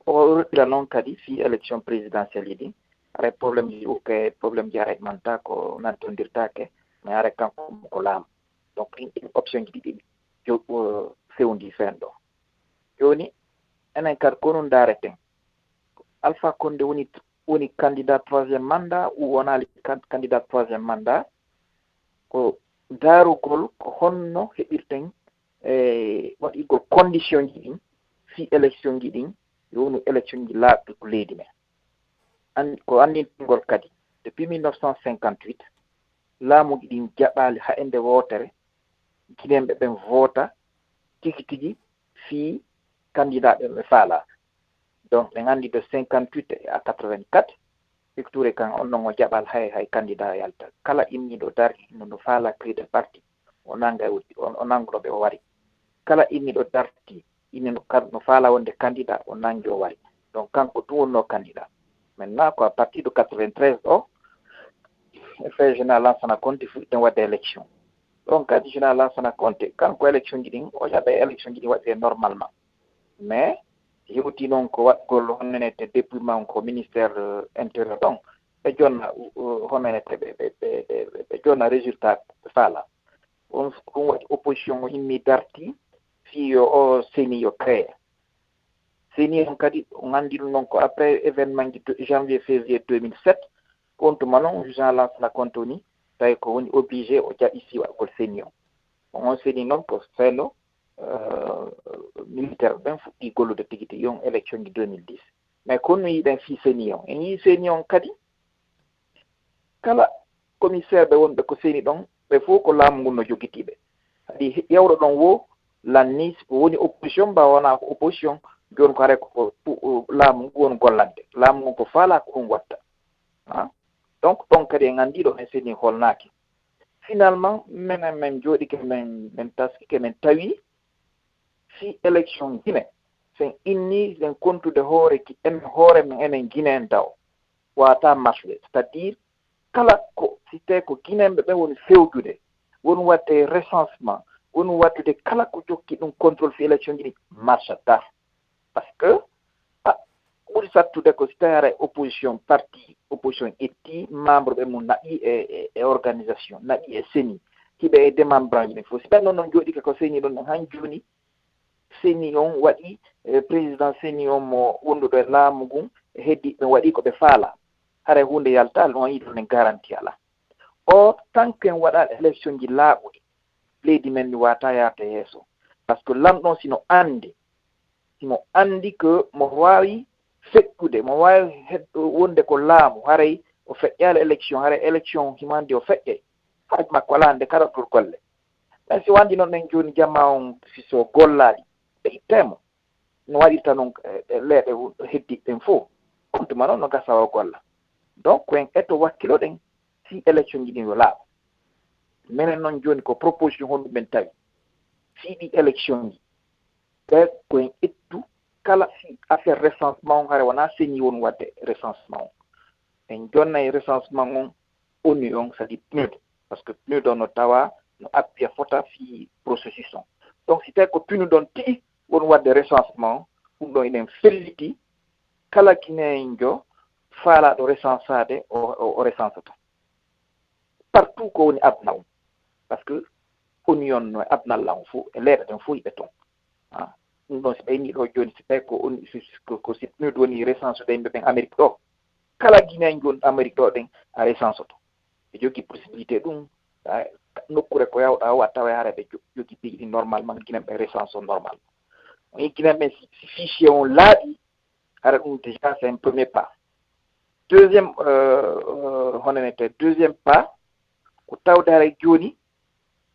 o recula noon kadi fi élection présidentielle ɗi aray probléme ji ukke probléme ji aray manta ko nantodirtake mais aray kanko ko laam donc ɗin option ji ɗiɗi fewndi fenɗo joni enen kadi ko non dareten Alpha Condé woni candidat troisième mandat ou wonali candidat troisième mandat ko darugol ko honno heɓirten waɗi ko condition ji ɗin fi élection ji ɗin yowno élection ji laaɓɗi ko leydi men ko anndingol kadi depuis 1958 laamuji ɗin jaɓaali haa nde wootere guinéenɓe ɓen voota tigi tigi fii candidat ɓe faalaa donc ɓe nganndi de 58 à 84 victoire kan on non o jaɓal hay candidat yalta kala inniɗo darti no faala clé de parti o nanguɗo ɓe o wari kala inniɗo darti no faala wonde candidat o nangi o wari donc kanko ɗum wonno candidat maintenant ko à partir de 93 o fait général Lansana Conté fuɗɗen wadde élection donc kadi général Lansana Conté kanko élection ji ɗin o jaɓe élection ji ɗin waɗde normalement mais hewti noon ko waɗgol honenete déploiement ko ministère intérieur ɗon ɓe jonna honenete ɓe jonna résultat faala on ɗum waɗi opposition o immi darti fi o seni yo créé seni on kadi o nganndi ɗum noon ko après événement ji janvier février 2007 on tuma noon Jean Lansana Conté ni tawi ko woni obligé o jaɓisi waɗgol seni on seni noon ko feeno militaire ɓen fuɗɗi gollude tigi tigi on élection ji 2010 mais kono yiɗen fi seni on en yii seni on kadi kala commissaire ɓe wonɓe ko seni ɗon ɓe fof ko laamu ngu no jogitiɓe haɗi yewɗo ɗon wo lanni ko woni opposition mba wona ko opposition joni ko hare ko laamu ngu woni gollande laamu ngu ko faala ko ɗum watta donc ɗon kadi en anndiɗo men seni holnaaki finalement minen min jooɗike min taskike min tawi si élection Guinée sen inni sen kontude hoore men enen Guinéen taw wata marchude c'est à dire kala ko si tawi ko Guinéenɓe ɓen woni fewjude woni wadde recensement woni waddude kala ko jokki ɗum contrôle fi élection ji ɗi marchata par ce que ɓuri sattude ko si tawi ara opposition parti opposition etti membre ɓe mum naɓi e organisation naɓi e seni hiɓe e démembrage ɗin fof si ɓen noon jooɗike ko seni ɗon ɗen han jooni seni on waɗi président seni on mo wonduɗo e laamu ngun heddi ɓe waɗi ko ɓe faala hara hunde yalta ɗum yi ɗum en garanti ala o tant que en waɗa élection ji laaɓuɗi leydi men ni wata yarde yeeso par ce que lamɗon sino andi que mo wawi feƴƴude mo wawi wonde ko laamu haray o feƴƴala élection haray élection himande o feƴƴe haaj makko ala nde kala tol golle mais si wandi noon en joni jamma on siso gollaɗi ɓe ittemo no waɗirta noon leeɓe heddiɓe ɓen fof on tuma noon no gasa o golla donc ko en etto wakkiloɗen si élection ji ɗin yo laaɓa minen noon joni ko proposition honɗum ɓen tawi si ɗi élection ji ɓe koyen ettu kala si affaire recensement on hare wona seni woni wadde recensement on en jonnayi recensement on ONU on c'est à dire PNUD par ce que PNUD on no tawa no appuya fota fi processus on donc si tawi ko PNUD on tigi woni wadde recensement ɗum ɗon enen felliti kala Guinéen jo faalaɗo recensade o recensata partout ko woni aduna on par ce que ONU on no adnalla on fof e leyɗe ɗen fof yiɓe toon ɗum ɗon si ɓayni ɗo joni si tawi ko si PNUD woni recensude yimɓe ɓen Amérique ɗo kala Guinéen joni Amérique ɗo ɗen a recensoto ɓe jogui possibilité ɗum nokkure ko yawɗa o a tawa hara ɓe jogui piiji ɗi normalement Guinéen ɓe recense o normal on yi Guinéen ɓen si fichier on laaɓi hara ɗum déjà c'est un premier pas deuxième deuxième pas ko tawde haray joni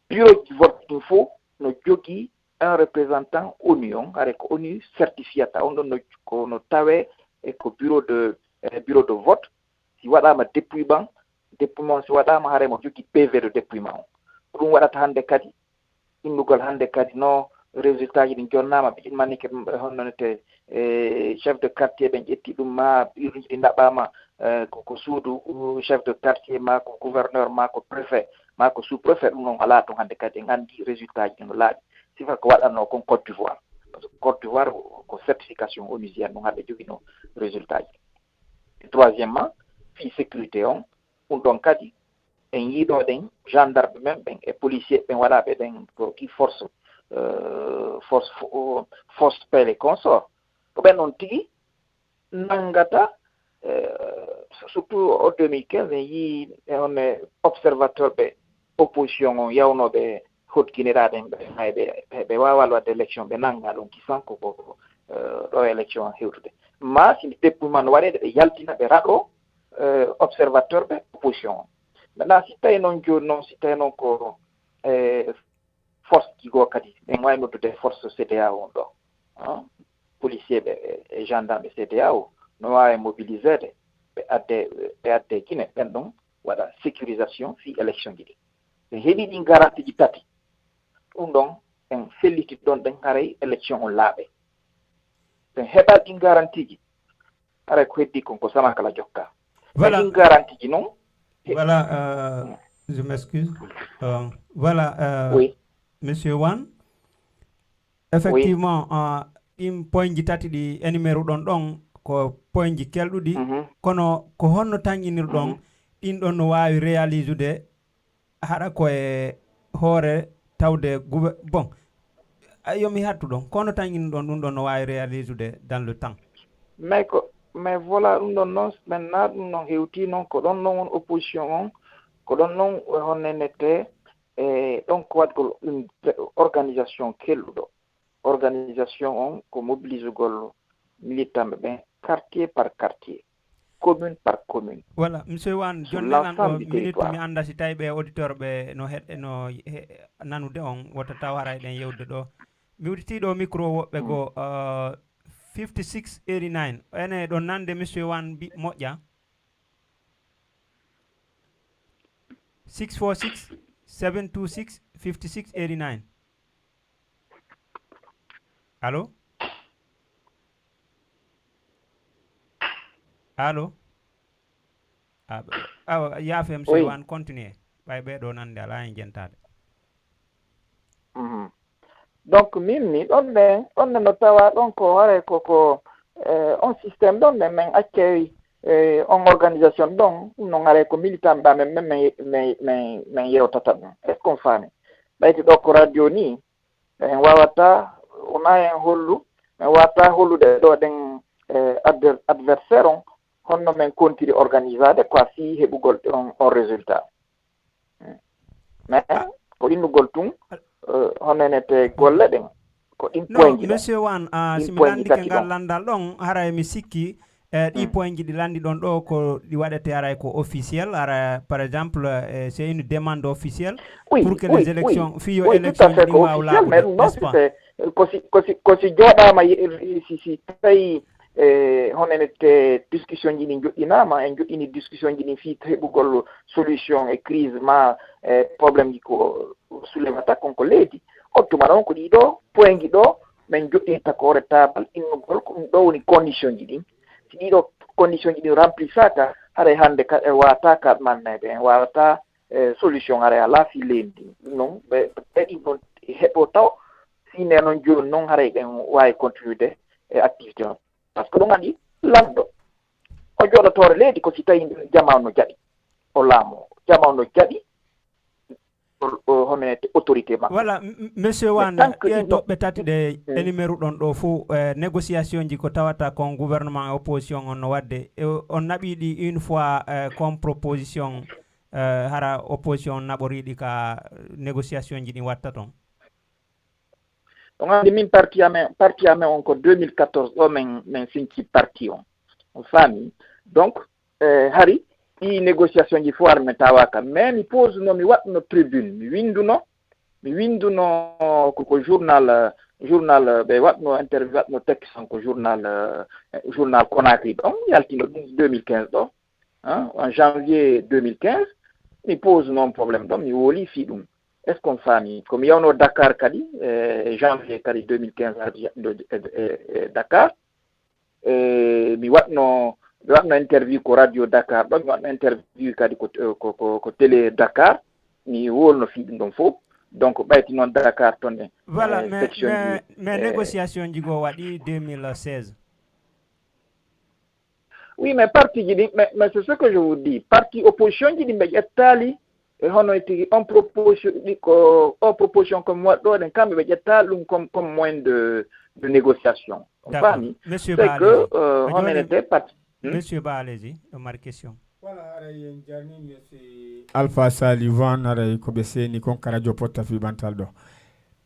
bureau ji vote ɗin fof no jogui un représentant ONU on hare ko ONU certifiata on ɗon no tawe e ko bureau de vote si waɗama dépouillement si waɗama haare mo jogui PV de dépouillement o ɗum waɗata hande kadi innugol hande kadi no résultat ji ɗin jonnama ɓe ƴimmannike honnonete chef de quartier ɓen ƴetti ɗum ma ɓiruji ɗi ɗaɓɓama ko suudu chef de quartier ma ko gouverneur ma ko préfet ma ko sous préfet ɗum noon ala toon hande kadi en andi résultat ji ɗin no laaɓi sifa ko waɗanno kon Côte d'Ivoire par ce que Côte d'Ivoire ko certification onusienne ɗum haɓe jogino résultat ji troisièmement fi sécurité on ɗum ɗon kadi en yiiɗoɗen gendarme men ɓen e policier ɓen waɗaɓe ɗen ko ki force pele consort ko ɓen on tigi nangata surtout o 2015 en yii on observateur ɓe opposition on yawnoɓe haute guinée-raɗen ɓe wawa wadde élection ɓe nanga ɗum kisan koko ɗo élection hewtude ma si dépouillement no waɗede ɓe yaltina ɓe raɗo observateur ɓe opposition o maintenant si tawi noon joni noon si tawi noon ko force jigo kadi ɓen wawi noddude force CEDEAO on ɗo policier ɓe e gendarme CEDEAO no wawi mobilisede ɓe adde Guinée ɓen ɗon waɗa sécurisation fi élection ji ɗi ɓe heeɓi ɗin garantie ji tati ɗum ɗon en felliti ɗon ɗen haray élection on laaɓe ɓen heɓa ɗin garantie ji haray ko heddi konko sama kala jokka voilà ɗin garantie ji noon voilà je m'excuse voilà oui monsieur Wan effectivement ɗin point ji tati ɗi énuméro ɗon ɗon ko point ji kelɗuɗi kono ko honno tañƴinirɗon ɗin ɗon no wawi réaliser haɗa koye hoore tawde bon yomi hattu ɗon kono tañƴinirɗon ɗum ɗon no wawi réaliser dans le temps mais voilà ɗum ɗon noon maintenant ɗum noon hewti noon ko ɗon noon won opposition on ko ɗon noon honnenete ɗon ko waɗgol ɗum organisation kelluɗo organisation on ko mobilisugol militanɓe ɓen quartier par quartier commune par commune voilà monsieur Wan jonneɗan ɗo minute mi anda si tawi ɓe auditeur ɓe no nanude on woto taw haray ɗen yewde ɗo mi udditiɗo micro woɓɓe goo 5689 ene ɗon nande monsieur Wan moƴƴa 646 726 5689 allo allo yaafe monsieur Wan continue ɓay ɓeɗo nande ala hen jentade donc min ni ɗonne no tawa ɗon ko hare koko on systéme ɗon ne min accewi on organisation ɗon ɗum noon hare ko militant ɓa min yewtata ɗum est ce qu'on faami ɓayti ɗo ko radio ni en wawata wona en hollu min wawata hollude ɗo ɗen adversaire on honno min kontiri organisade quoi si heɓugol on résultat mais ko innugol tun honenete golle ɗen ko ɗin point ji monsieur Wan simi landike ngal landal ɗon haray mi sikki ɗi point ji ɗi landi ɗon ɗo ko ɗi waɗete haray ko officiel ara par exemple c'est une demande officielle pour que les élections fiyo élection ji ɗi waw laaɓude n'est-ce pas kosi jooɗama si tawi honenete discussion ji ɗi joɗɗinama en joɗɗini discussion ji ɗin fi heɓugol solution e crise ma probléme ji ko soulevata konko leydi on tuma noon ko ɗiɗo point ji ɗo min joɗɗinta ko ore table innugol ko ɗum ɗo woni condition ji ɗin si ɗiɗo condition ji ɗin remplissaka haɗa hannde wawata kaɗmannede en wawata solution haɗa ala fi leydi ɗum noon ɓe ɗin ɗon heɓo taw sine noon joni noon haɗa ɓen wawi continude e activité on par ce que ɗum andi lanɗo o joɗotore leydi ko si tawi jamanu no jaɓi o laamu jamanu no jaɓi homenete autorité ma voilà monsieur Wan toɓɓe tati ɗe énuméro ɗon ɗo fo négociation ji ko tawata kon gouvernement et opposition on no wadde on naɓiɗi une fois comme proposition hara opposition naɓoriɗi ka négociation ji ɗin watta toon on andi min parti amen on ko 2014 ɗo min sinci parti on faami donc hari ɗi négociation ji fof armi tawaka mais mi pose no mi waɗno tribune mi winduno ko journal ɓe waɗno interview waɗno tekki son ko journal Conakry ɗon yaltino ɗum 2015 ɗo en janvier 2015 mi pose noon probléme ɗon mi wooli fi ɗum est ce qu'on faami komi yawno Dakar kadi janvier kadi 2015 Dakar mi waɗno interview ko radio Dakar ɗo mi waɗno interview kadi ko télé Dakar mi wolno fi ɗum ɗon fof donc ɓayti noon Dakar toon e voilà mais négociation ji goo waɗi 2016 oui mais parti ji ɗi mais c'est ce que je vous dis parti opposition ji ɗi ɓe ƴettali e hono tigi on proposition comme waɗɗo ɗen kamɓe ɓe ƴettali ɗum comme moyen de négociation on faami c'est que honenete parti monsieur Ba allez-y ma question voilà ara yen jarnimi yesi Alpha Sullivan aray ko be seni kon karajo porta fi bantaldo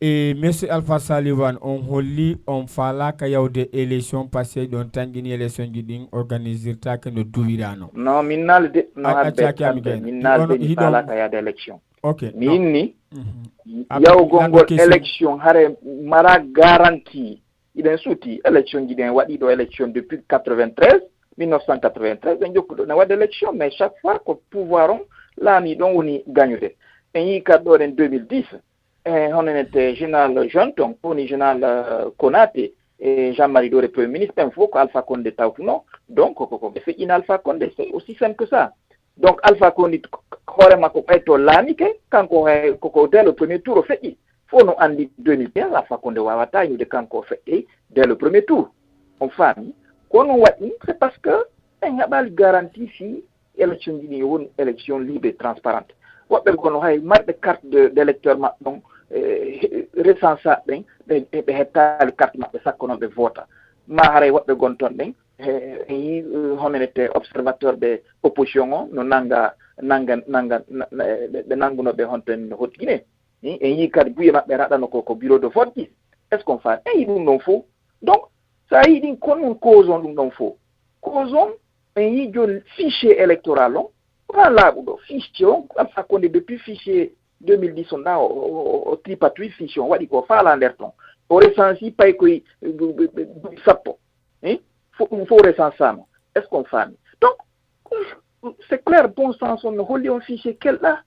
et monsieur Alpha Sullivan on holli on fala ka yawde élection passé don tangini élection jidin organiser ta ke no duwirano non minnalde no habbe minnalde ni fala ka yawde élection okay minni yawgongol élection hare mara garantie iden suti élection jidin wadi do élection depuis 1993 en jokkudo na wadi élection mais chaque fois ko pouvoir on lami don woni gagnude en yi kaddo en 2010 on était général Jonton poni général Konaté et Jean-Marie Doré premier ministre il faut que Alpha Condé tawtuno donc ko fait in Alpha Condé c'est aussi simple que ça donc Alpha Condé horema ko ayto lami ke kanko ko dès le premier tour fait faut no andi 2015 Alpha Condé wawata yude kanko fait dès le premier tour on famille kono wadi c'est parce que en habal garantie si élection dini won élection libre et transparente wabbe kono hay marde carte d'électeur ma donc recensa ben be hetal carte ma be sakkono be vota ma haray wabbe gon ton ben honete observateur de opposition no nanga be nanguno be honten hotgine et yi kadi buye mabbe radano ko bureau de vote est-ce qu'on fait et dum non fo donc ça yi din konon cause on dum non fo cause on yi jol fichier électoral on voilà do fichier on Alpha Condé depuis fichier 2010 on a au tripatouille fichier on wadi ko fala lerton o recensi pay koy sappo faut recensement est-ce qu'on fait donc c'est clair bon sens on relie un fichier quel là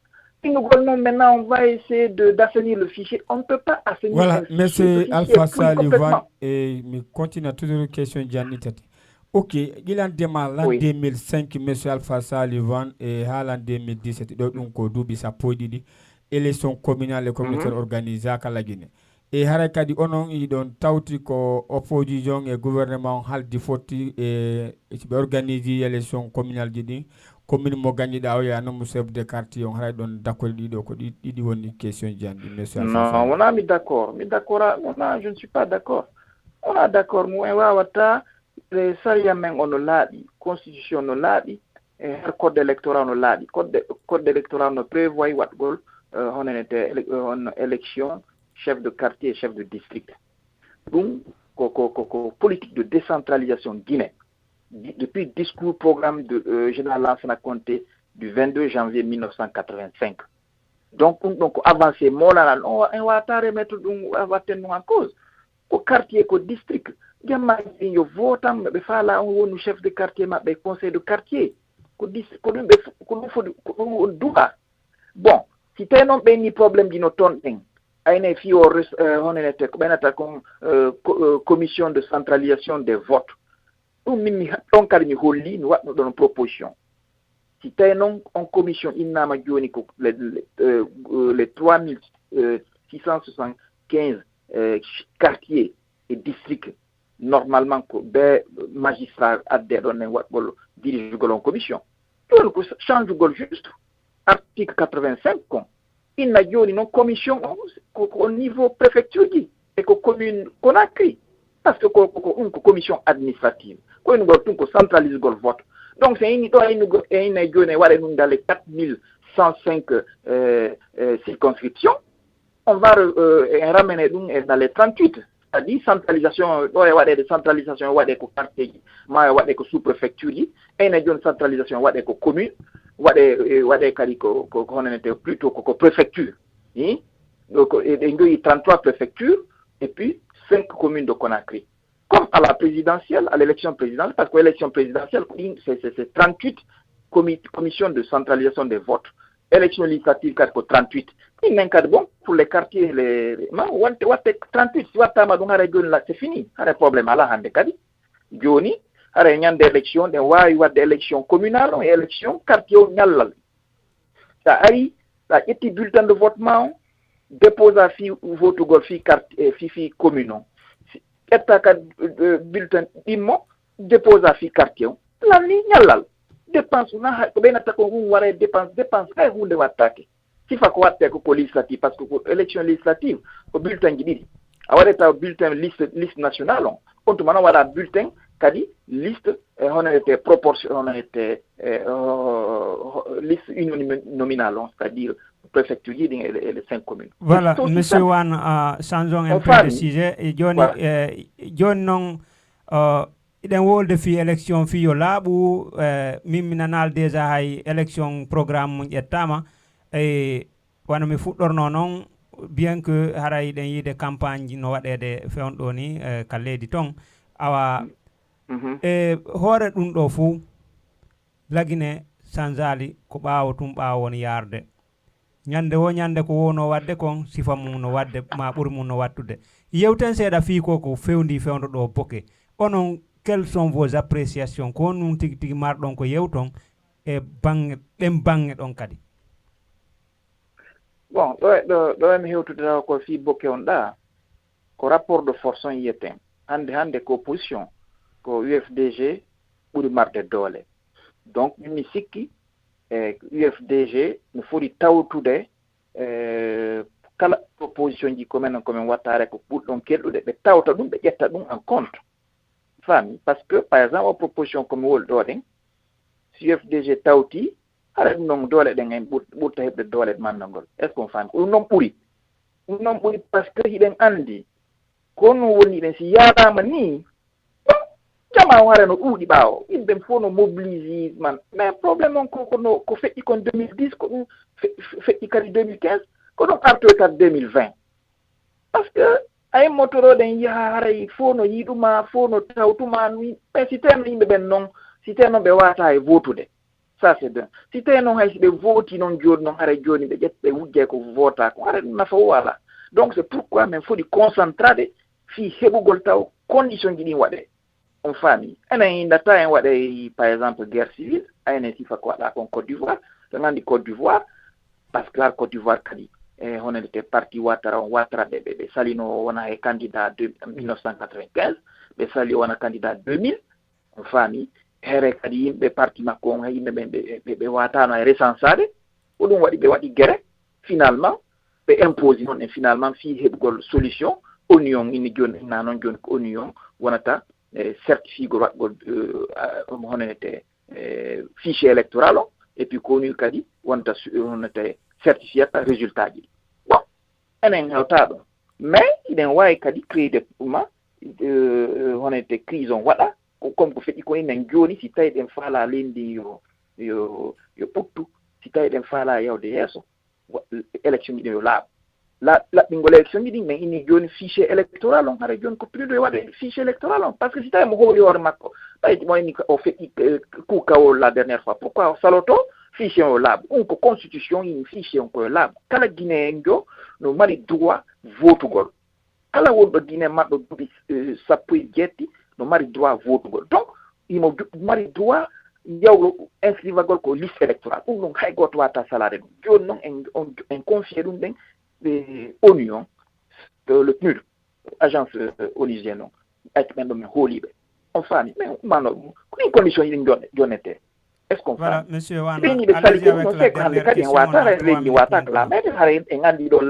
maintenant on va essayer d'assainir le fichier on ne peut pas assainir voilà monsieur Alpha Sullivan et me continue toujours une question Janitati. Ok, il en démarre l'an 2005 monsieur Alpha Sullivan et en 2017 donc ko dubi sa podidi élection communale et communautaire organisée à la Guinée. Et harakadi onon i don tawti ko opposition et gouvernement haldi foti e organiser élection communale didi commune mo gagné da o ya no chef de quartier on haray don d'accord dido ko di woni question jandi monsieur Alpha. Non, on a mis d'accord, je ne suis pas d'accord. On a d'accord mo wawata le saria men on laabi constitution no laabi e code électoral no laabi code électoral no prévoit watgol on élection chef de quartier et chef de district. Donc, politique de décentralisation Guinée, depuis le discours programme de général Lansana Conté du 22 janvier 1985. Donc avancer, on va remettre en cause. Au quartier, au district, il y a un vote, il faut un chef de quartier, un conseil de quartier. Bon, si tu as un problème de notre aine fi on était commission de centralisation des votes ou mimi on kalmi holli no wadno don proposition si tay non en commission inama joni ko les 3675 quartiers et districts normalement ko be magistrat adde don ne wadbol dirige golon commission donc ko change gol juste article 85 il n'a pas une commission au niveau préfecture et que commune Conakry parce que une commission administrative qu'on nous centralise le vote donc c'est une dans les 4105 circonscriptions on va ramener dans les 38 c'est-à-dire centralisation décentralisation des quartiers des sous-préfecture et une centralisation des communes plutôt préfecture. Donc, il y a 33 préfectures et puis 5 communes de Conakry. Comme à la présidentielle, à l'élection présidentielle, parce que l'élection présidentielle, c'est 38 commissions de centralisation des votes. Élection législative, 38. Il y a un cas bon pour les quartiers. 38, c'est fini. Il y a un problème à la Johnny. Réunion d'élection, d'élection communale et élection quartier nyalal. Ça a été bulletin de votement, dépose à fi vote golfi quartier fi commune. État bulletin immo, dépose à fi quartier. La ni nyalal. Dépense na ko ben atako wara dépense ay hunde watake. Si fa ko watte ko législative parce que élection législative ko bulletin gidi. Awara ta bulletin liste nationale. On te mana wala bulletin kadi liste hono était proportion hono était liste uninominale c'est-à-dire préfecture yi et les 5 communes. Voilà, monsieur Wan, changeons un peu de sujet. Et John non, il wolde fi élection fi yo labu min nanal déjà hay élection programme yettama e wana mi fuddorno non bien que haray den yide campagne no wadede fewndo ni ka leydi ton awa e hoore dum do fu lagine sanjali ko baawo tum baawo won yarde nyande wo nyande ko wono wadde kon sifa mum no wadde ma buri mum no wattude yewten seeda fi ko fewndi fewndo do boke onon quelles sont vos appréciations ko nun tigi tigi mardon ko yewton e bange dem bange don kadi. Bon, do mi hewtude ko fi boke on da ko rapport de force on yeten hande ko opposition ko UFDG buri marde dole donc mi sikki UFDG no fodi tawtude kala proposition ji comme wattare ko ɓurɗon kelɗude ɓe tawta ɗum ɓe ƴetta ɗum en compte fami parce que par exemple proposition comme wol ɗo ɗen si UFDG tawti hara ɗum noon doole ɗen en ɓurta heɓde doole mandagol est ce qu'on fami ko ɗum noon ɓuri par ce que hiɗen andi ko non woni ɗen si yaadama ni jama ware no ɗuuɗi ɓaawo yimɓe fof no mobilise man mais probléme on ko feƴƴi kon 2010 ko ɗum feƴƴi kadi 2015 ko ɗum artoy kadi 2020 par ce que ay motoroɗen yaha haray fof no yiɗuma fof no tawtuma mais si tawi no yimɓe ɓen noon si tawi noon ɓe wata e votude ça c'est bien si tawi noon hay si ɓe voti noon joni noon haray joni ɓe ƴetta ɓe wujje ko vota ko haray ɗum nafa wala donc c'est pourquoi min foti concentrade fi heɓugol taw condition ji ɗin waɗe on famille enen data en waɗe par exemple guerre civile enen sifa ko waɗa kon Côte d'Ivoire to nandi Côte d'Ivoire parce que Côte d'Ivoire kadi e honete parti watara ɓe salino wona e candidat de 1995 ɓe sali wona candidat 2000 on famille here kadi yimɓe parti makko on yimɓe ɓen ɓe watano e recensade ko ɗum waɗi ɓe waɗi guerre finalement ɓe impose noon e finalement fi heɓgol solution union inni joni na noon joni ko union wonata certifié waɗgol honete fichier électoral o et puis koni kadi wonta honete certifié résultat ji bon enen hewta ɗum mais iɗen wawi kadi créer ma honete crise on waɗa comme ko feƴƴi ko inen joni si tawi ɗen faala lendi yo ɓuttu si tawi ɗen faala yawde yeeso élection ji ɗin yo laaɓa laɓɓingol élection ji ɗin mais inni joni fichier électoral on hara joni ko plus de waɗa fichier électoral on par ce que si tawi mo hooli hoore makko ɓayde mo inni o feƴƴi kuukawol la dernière fois pourquoi o saloto fichier o laaɓa ɗum ko constitution yini fichier on koyo laaɓa kala guinéen jo no mari droit votugol kala wonɗo guiné maɗɗo duuɓi sappo e jeetti no mari droit votugol donc imo mari droit yawro inscrivagol ko liste électoral ɗum ɗum hay goto wata salade ɗum joni noon en confié ɗum ɗen ONU le PNUD agence onusienne on ayt ɓen ɗo min hooliɓe on faami mais mano ko ɗin condition yiɗin jonnete est ce qu'on voilà monsieur Wan ɓeni ɓe sali ɗum no sek hande kadi en wata leydi wataka laamede hara en andi ɗo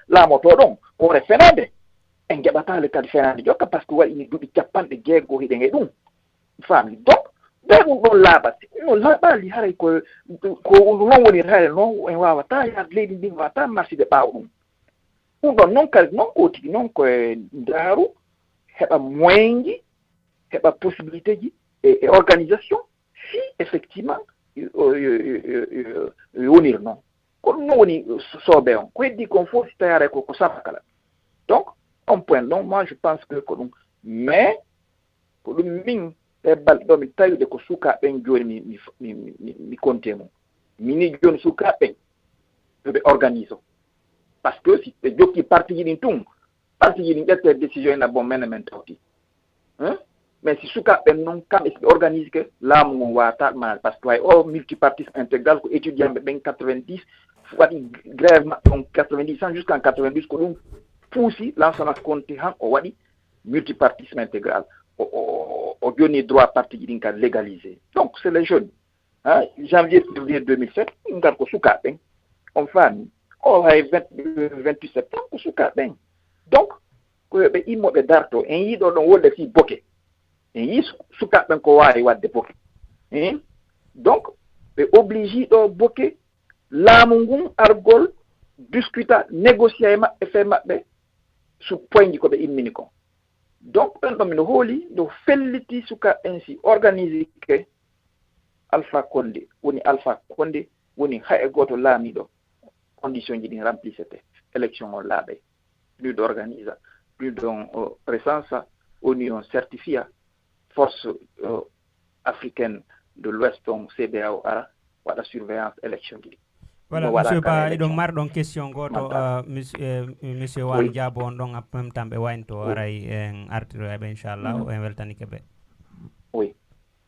laamoto ɗon hoore fenade en jaɓatale kadi fenade jokka par ce que waɗini duuɓi capanɗe jeegoo hiɗen e ɗum faami donc ɓe ɗum ɗon laaɓa no laaɓali haray ko non woni hare noon en wawata yaade leydi ndin wawata marchide ɓaawo ɗum ɗon noon kadi noon ko tigi noon koye ndaaru heɓa moyen ji heɓa possibilité ji e organisation si effectivement wonir noon ko ɗum noon woni soobe on ko heddi kon fof si tawi haray ko samba kala donc on point donc moi je pense que ko ɗum mais ko ɗum min e balɗe ɗo mi tawiɗe ko sukaɓen joni mi compté mum mini joni sukaɓen yoɓe organise o par ce que si ɓe jokki parti ji ɗin tun parti ji ɗin ƴette décision ena bon mene men tawti mais si sukaɓen noon kamɓe si ɓe organise que laamu ngon wata ɗumana par ce que way o multipartisme intégral ko étudiant ɓe ɓen 90 waɗi grève maɓɓe on 90 ans jusqu'en 92 ko ɗum puusi Lansana Conté han o waɗi multipartisme intégral o joni droit parti ji ɗin kadi légalisé donc c'est les jeunes janvier février 2007 ɗum kadi ko sukaɓen on faami o hay 28 septembre ko sukaɓen donc ko yoɓe immoɓe darto en yiiɗo ɗon wolde fi boke yi sukaɓe ko wawi wadde boke donc ɓe obligé ɗo boke laamu ngun argol discuta négocier e maɓɓe fe maɓɓe su poyji ko ɓe immini kon donc ɓen ɗo mino hooli nde felliti sukaɓen si organise ke Alpha Condé woni hay goto laamiɗo condition ji ɗin remplissete élection o laaɓe plus d'organisa plus d'on présence union certifia force africaine de l'ouest on CBAO ara waɗa surveillance élection ji ɗi. Voilà, monsieur Ba, eɗon mari ɗon question goto monsieur Wan Diabo on ɗon en même temps ɓe waynto aray en artiroyaɓe inchallah en weltanike ɓe. Oui.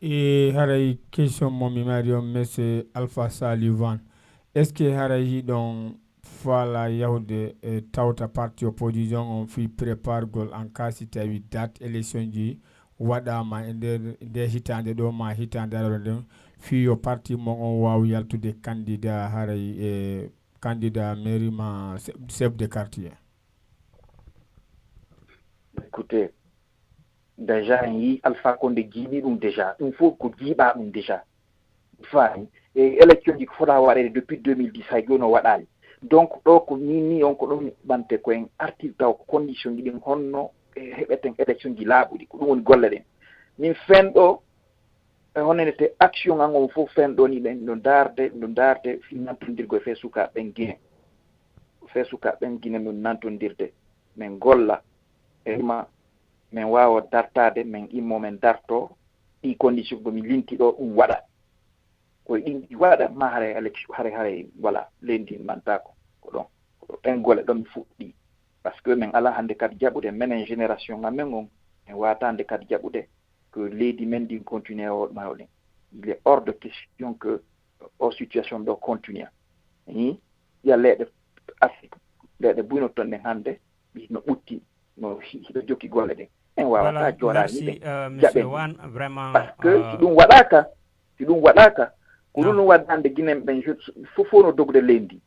E haray question mo mi mari on monsieur Alpha Salivan, est ce que haray hiɗon faala yahude tawta parti opposition on fi prépargol en cas si tawi date élection ji waɗama e nder hitande ɗo ma hitande aɗo nden fi yo parti mo on wawi yaltude candidat haray e candidat mairie ma chef de quartier. Écoutez, déjà yi Alpha Condé jiiɓi ɗum déjà ɗum fof ko jiiɓa ɗum déjà faami e élection ji ko fota waɗede depuis 2010 hay joni o waɗali donc ɗo ko ni on ko ɗum ɓante koyen article taw condition ji ɗin honno heɓeten élection ji laaɓuɗi ko ɗum woni golle ɗen min fenɗo honenete action an on fof fenɗo ni ɓen no darde fi nantodirgo fe sukaɓen guine min nantodirde min golla ema min wawa dartade min immo min darto ɗi condition ko mi linti ɗo ɗum waɗa koye ɗin ɗi waɗa ma hare élection hare voilà lendi mantako ko ɗon ɓen gole ɗon mi fuɗɗi par ce que min ala hande kadi jaɓude menen génération amen on min watande kadi jaɓude que leydi men din continue o mawɗen il est hors de question que o situation ɗo continue ya leɗe Afrique leɗe buyno ton ɗen hande no ɓutti no hiɗo jokki golle ɗen en wawata joɗani ɓe jaɓen vraiment par ce que si ɗum waɗaka ko ɗum waddande guinen ɓen fof no dogde leydi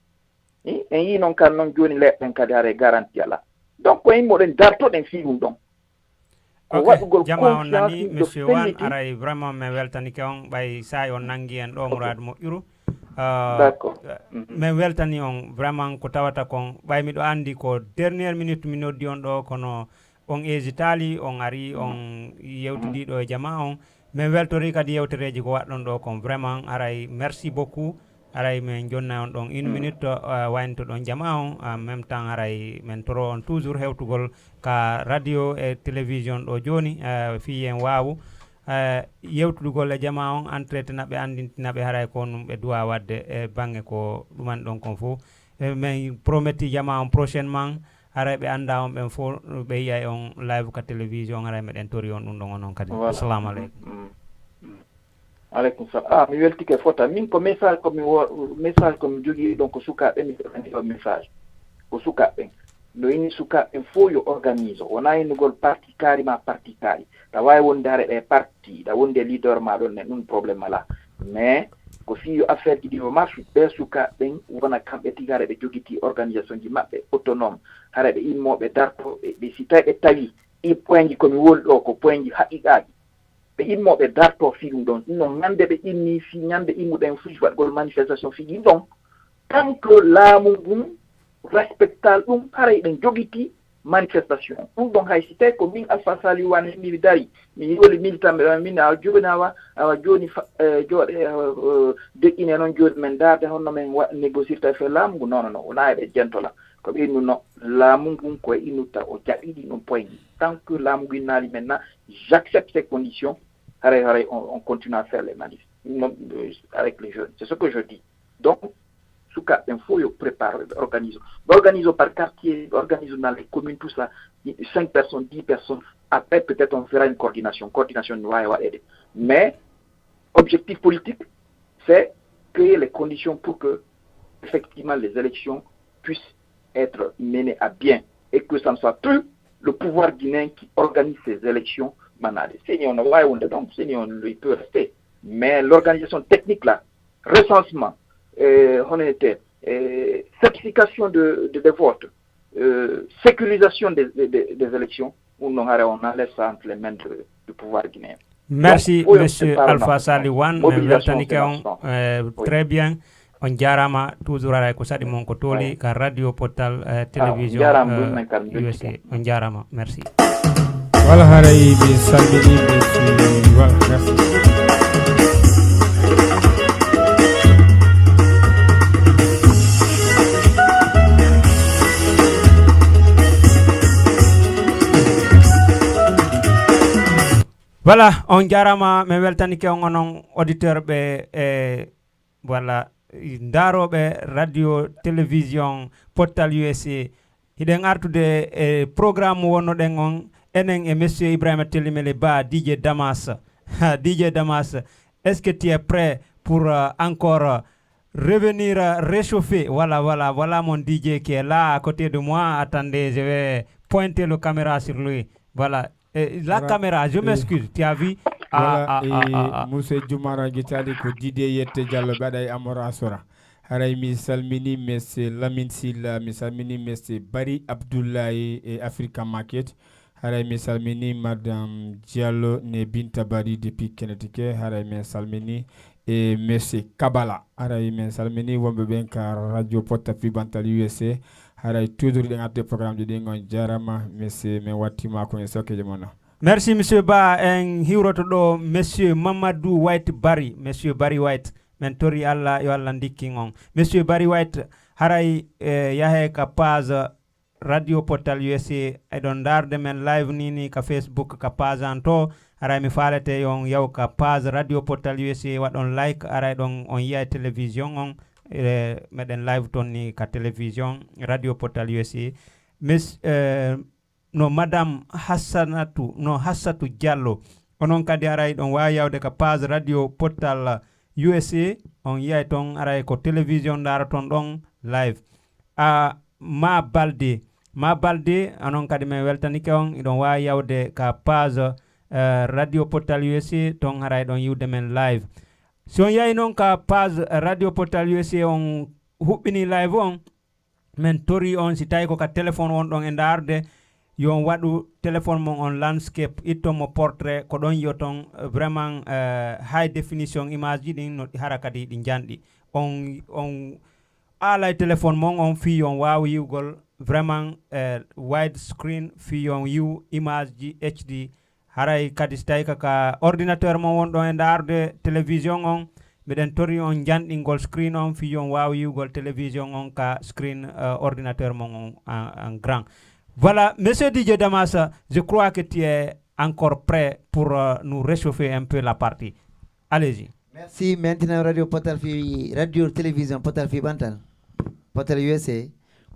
en yi noon kan noon joni leɗɗen kadi hare garantie ala donc ko yimmoɗen dartoɗen fi ɗum ɗon ok jama on nani monsieur Wan aray vraiment min weltanike on ɓay sa on nangi en ɗo mourade moƴƴuru d'accord min weltani on vraiment ko tawata kon ɓay miɗo andi ko dernière minute mi noddi on ɗo kono on hésitali on ari on yewtidiɗo e jama on min weltori kadi yewtereji ko waɗɗon ɗo kon vraiment aray merci beaucoup aray min jonna on ɗon 1 minute waynto ɗon jama on en même temps aray min toro on toujours hewtugol ka radio e télévision ɗo joni fi en wawu yewtudugol e jama on entretena ɓe andintinaɓe haray ko num ɓe duwa wadde e banggue ko ɗumani ɗon kon fof min prometti jama on prochainement haray ɓe anda on ɓen fof ɓe yiya on live ka télévision haray meɗen tori on ɗum ɗon onon kadi assalamu aleykum. Aleykum salam. Mi weltike fota min ko message komi jogui ɗon ko sukaɓe mi andi o message ko sukaɓe no ini sukaɓe fof yo organise wona innugol parti kaari ma parti kaari ta wawi wonde hare ɗe parti ɗa wonde leader ma ɗon ne ɗum probléme ala mais ko fi yo affaire ji ɗi o marche ɓe sukaɓen wona kamɓe tigi hare ɓe joguiti organisation ji maɓɓe autonome hare ɓe immoɓe darto ɓe si tawi ɓe tawi ɗi point ji komi woli ɗo ko point ji haqiqaji ɓe immoɓe darto fi ɗum ɗon ɗum ñande ɓe inni fi ñande immuɗen fuji waɗgol manifestation fi ɗin ɗon tant que laamu ngun respectal ɗum haray ɗen joguiti manifestation ɗum ɗon hay si tawi ko min Alpha Sali Wane mi dari mi yoli militant ɓe min awa joni awa joni jooɗe deƴƴine noon joni men darde honno men négocier fe laamu ngu non wona eɓe jentola ko ɓe innuno laamu ngun koye innutta o jaɓiɗi ɗum point tant que laamu ngu innaali maintenant j'accepte ces conditions haray on continue à faire les manifs avec les jeunes c'est ce que je dis donc suka il faut préparer organiser par quartier organiser dans les communes tout ça 5 personnes 10 personnes après peut-être on fera une coordination mais objectif politique c'est créer les conditions pour que effectivement les élections puissent être menées à bien et que ça ne soit plus le pouvoir guinéen qui organise ces élections manades. Donc, il peut rester. Mais l'organisation technique là, recensement, certification des votes, sécurisation des élections, on laisse ça entre les mains du pouvoir guinéen. Merci Donc, monsieur Alpha Saliwan, très bien. On jarama toujours ara ko sadi mon ko toli ka radio portal télévision USA. On jarama, merci. Voilà haray bi salmini bi voilà merci. Voilà, on jarama me weltanike on onon auditeur be voilà daroɓe radio télévision portal USA hiɗen artude programme wonnoɗen on enen e monsieur Ibrahima Telimele Ba DJ Damas. DJ Damas, est-ce que tu es prêt pour encore revenir réchauffer? Voilà mon DJ qui est là à côté de moi. Attendez, je vais pointer la caméra sur lui. Voilà. La caméra, je m'excuse, tu as vu? Monsieur Djoumara Gitali ko Didé Yette Diallo baday Amora Sora. Haray mi salmini monsieur Lamine Silla, mi salmini monsieur Bari Abdoulaye et Africa Market. Haray mi salmini madame Diallo ne Binta Bari depuis Connecticut. Haray mi salmini et monsieur Kabala. Haray mi salmini wombe ben ka radio Porta Fibantal USA. Haray toujours dans le programme de Dingon Jarama monsieur me watima ko soke jamono. Merci monsieur Ba en hiwroto do monsieur Mamadou White Barry, monsieur Barry White men tori Allah yo Allah ndikki on. Monsieur Barry White haray yahe ka page radio portal USA e don darde men live nini ka Facebook ka page anto haray mi falete yon yaw ka page radio portal USA wadon like haray don on yiya télévision on meden live ton ni ka télévision radio portal USA no madame Hassatu Diallo onon kadi aray don wa yawde ka page radio portal USA on yay ton aray ko télévision dara ton don live ma balde anon kadi me weltanike on don wa yawde ka page radio portal USA ton aray don yude men live so on yay non ka page radio portal USA on hubbini live on men tori on si tay ko ka téléphone on don e darde yon wadu téléphone mon on landscape itto mo portrait ko don yoton vraiment high definition image din no harakadi di jandi on ala téléphone mon on fi on wawi yugol vraiment wide screen fi on you image HD haray kadi stay ka ordinateur mon won don e darde télévision on beden tori on jandingol screen on fi on wawi yugol télévision on ka screen ordinateur mon en grand. Voilà, monsieur DJ Damasa, je crois que tu es encore prêt pour nous réchauffer un peu la partie. Allez-y. Merci. Maintenant, radio télévision Portal Fibantal, Portal USA,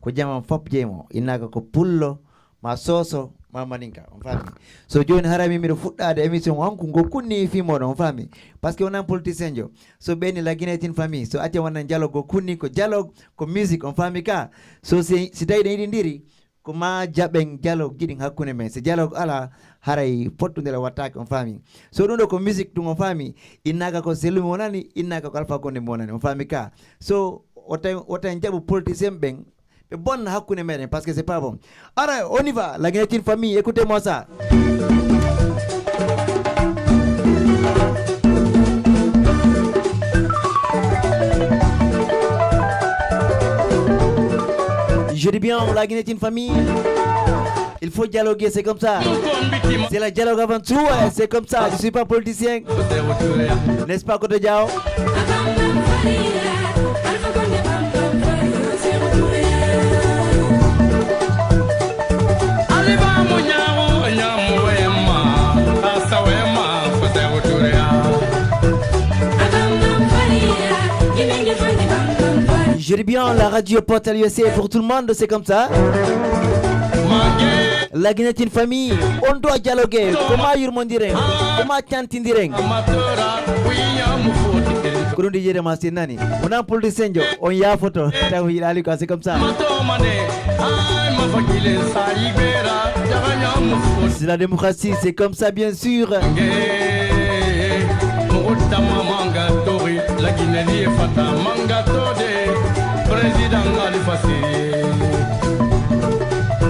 ko jama fop jemo, inaka ko pullo, ma soso, ma maninka, on fami. So joni harami mi fuɗɗade émission wanku go kunni fi moɗon, on fami. Parce que on a un politicien jo. So beni la Guinée est une famille. So ati wana dialogue go kunni ko dialogue ko musique, on fami ka. So si tawi ɗen ndiri kuma jaben dialogue gidin hakune men se dialogue ala haray pottude la watake on fami so ɗum ɗo ko musique ɗum on fami innaka ko selumi wonani innaka ko Alpha Condé wonani on fami ka so otan jaɓu politicien ɓen ɓe bonna hakkude meɗen parce que c'est pas bon. Alors on y va, la Guinée est une famille, écoutez-moi ça. Je dis bien, la Guinée est une famille. Il faut dialoguer, c'est comme ça. C'est la dialogue avant tout, c'est comme ça. Je ne suis pas politicien. N'est-ce pas, Koto Diao? Je dis bien, la radio Portal USA pour tout le monde, c'est comme ça. La Guinée est une famille, on doit dialoguer. Comment yurmondiren, comment chantindiren. Kurundi DJ Damas nani. On a pour le senjo, on y a photo. C'est comme ça. C'est la démocratie, c'est comme ça bien sûr. La Guinée est fata mangatode.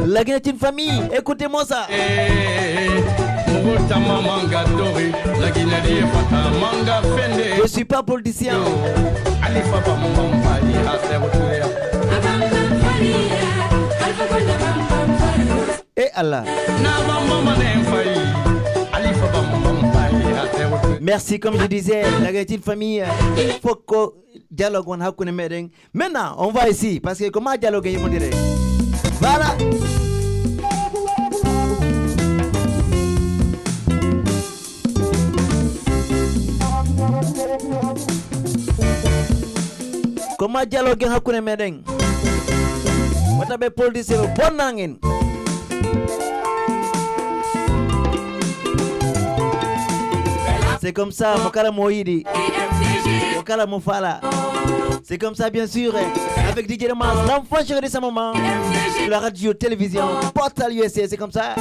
La Guinée est une famille, écoutez-moi ça. Je suis pas politicien. Et Allah. Merci, comme je disais, la petite famille, il faut que dialogue on hakune meden. Maintenant, on va ici parce que comment dialoguer on dirait. Voilà. Comment dialoguer hakune meden. Watabe police bon nangin. C'est comme ça, Mokala Moïdi, Mokala Mofala. C'est comme ça, bien sûr, avec DJ Damas, l'enfant chéri de sa maman, sur la radio, télévision, Portal USA, c'est comme ça.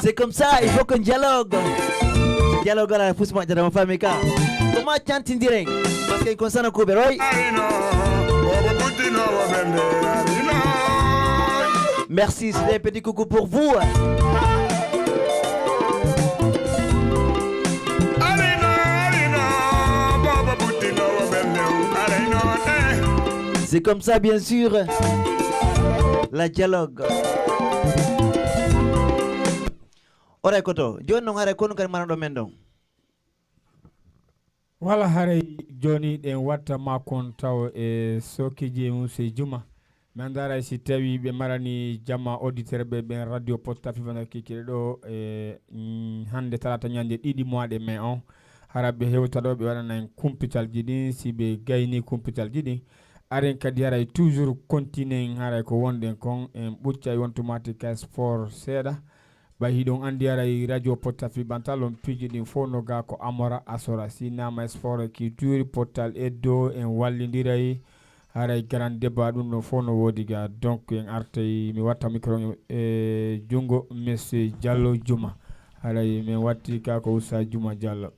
C'est comme ça, il faut qu'on dialogue. Dialogue à la pousse-moi de ma famille. Comment chanter direct? Parce qu'il concerne un coup, merci, c'est un petit coucou pour vous. C'est comme ça, bien sûr, la dialogue. Ora koto, John non hare kono kan manado mendo. Wala hare joni den watta makon taw e sokiji musse juma mandara si tawi be marani jama auditeur be ben radio posta fifana kikire do e hande talata nyande didi mois de mai on harabe hewta do be wadana en kumpital jidi si be gayni kumpital jidi aren kadi haray toujours continue haray ko wonden kon en bucca wontomatique sport seda ba hidon andi aray radio portal fi bantalon piji din fono ga ko amora asora sinama sport ki turi portal eddo en wallindiray haray grand débat dum no fono wodiga donc en artay mi watta micro jungo monsieur Diallo Juma haray mi watti ka ko Usa Juma Diallo.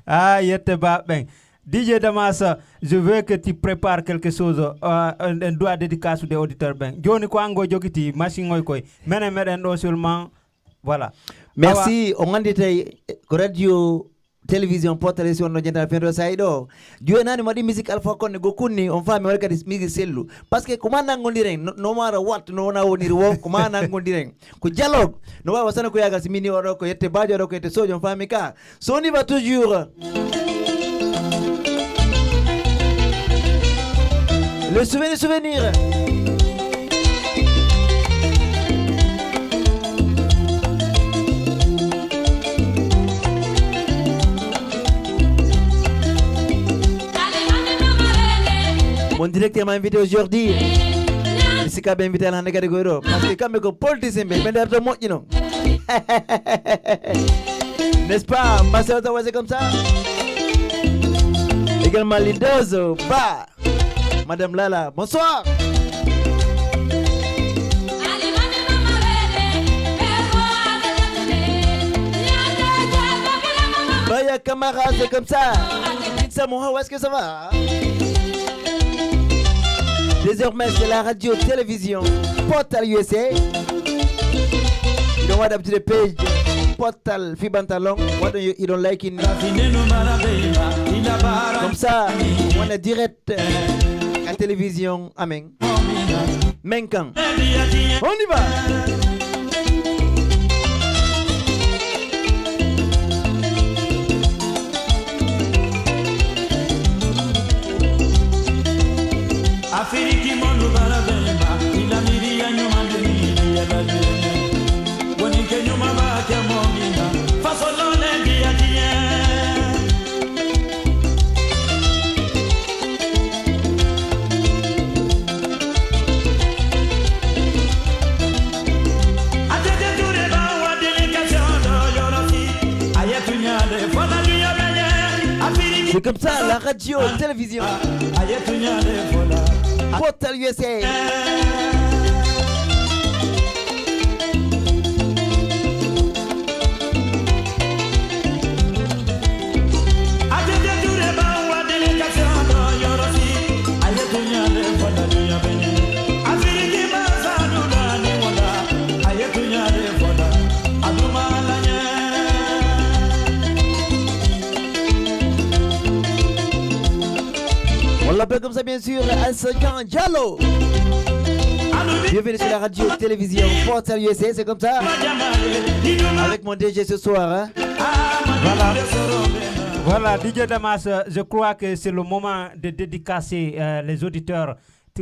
Ah yette ba ben DJ Damas, je veux que tu prépares quelque chose, un doigt dédicace des auditeurs. Ben, Johnny Kwango Jokiti, machine Oikoi, Menen seulement, voilà. Merci, on a dit radio, télévision, portale, on a dit Fendo Saido. Dieu n'a pas dit musique alpha kon gokuni, on va me regarder musique cellule. Parce que comment on dirait, no matter what, no na oni wo, comment on dirait. Ku dialogue, no va wasana ku yaga simini oro ko yete bajo oro ko yete sojo fami ka. So on y va toujours. Le souvenir. Mon directeur m'a invité aujourd'hui. Ici, m'a invité à la catégorie. Parce que quand je suis politicien, je suis un peu de n'est-ce pas? Ma soeur, c'est comme ça. Également, Lindozo, bah. Madame Lala, bonsoir. Baya camarade, c'est comme ça. Samoa, où est-ce que ça va? Désormais, c'est la radio-télévision Portal USA. You don't want up to the page Portal Fibantalon. What you don't like in? Comme ça, on est direct. La télévision, amen. Menkan. On y va. Afiriki monu barabemba, ila miria nyuma ndini ya bazene. Woni ke nyuma ba ke monina, fasolo lengi ya die. C'est comme ça, la radio, télévision. Portal USA. bien sûr Alsagan Diallo. Bienvenue sur la radio télévision Portal USA, c'est comme ça. Avec mon DG ce soir. Hein? Voilà, DJ Damas, je crois que c'est le moment de dédicacer les auditeurs.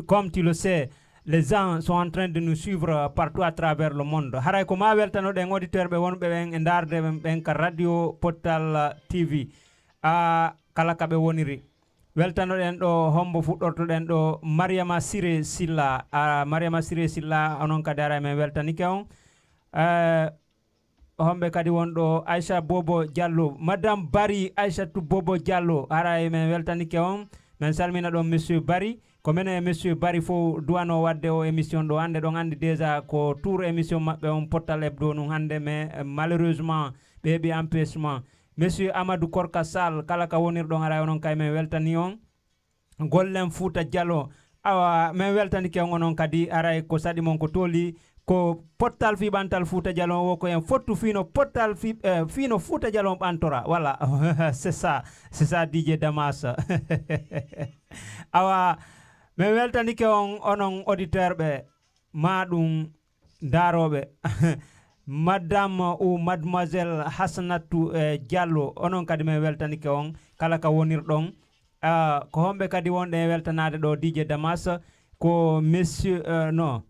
Comme tu le sais, les gens sont en train de nous suivre partout à travers le monde. Haray ko ma weltano den auditeur be wonbe ben e darde ben ka radio Portal TV kala kabe woniri. Weltano den do hombo fuddorto den do Mariama Siré Silla Mariama Siré Silla onon ka dara men weltanike on hombe kadi wondo Aisha Bobo Diallo Madame Bari Aisha tu Bobo Diallo haray men weltanike on men salmina do monsieur Bari ko menen monsieur Bari fo duano wadde o émission do hande don andi déjà ko tour émission mabbe on Portal hebdo no hande mais malheureusement bebi empêchement monsieur Amadou Korka Sall kala ka wonir don haray onon kay men weltani on gollem Fouta Diallo awa men weltani ke onon kadi haray ko sadi mon ko toli ko Portal fi bantal Fouta Diallo wo ko en fottu fino Portal fi fino Fouta Diallo bantora voilà c'est ça DJ Damas awa men weltani ke onon auditeur be madum darobe madame ou mademoiselle Hasanatou Diallo onon kadi men weltani ke on kala ka wonir don ko hombe kadi wonde weltanade do DJ Damas ko monsieur non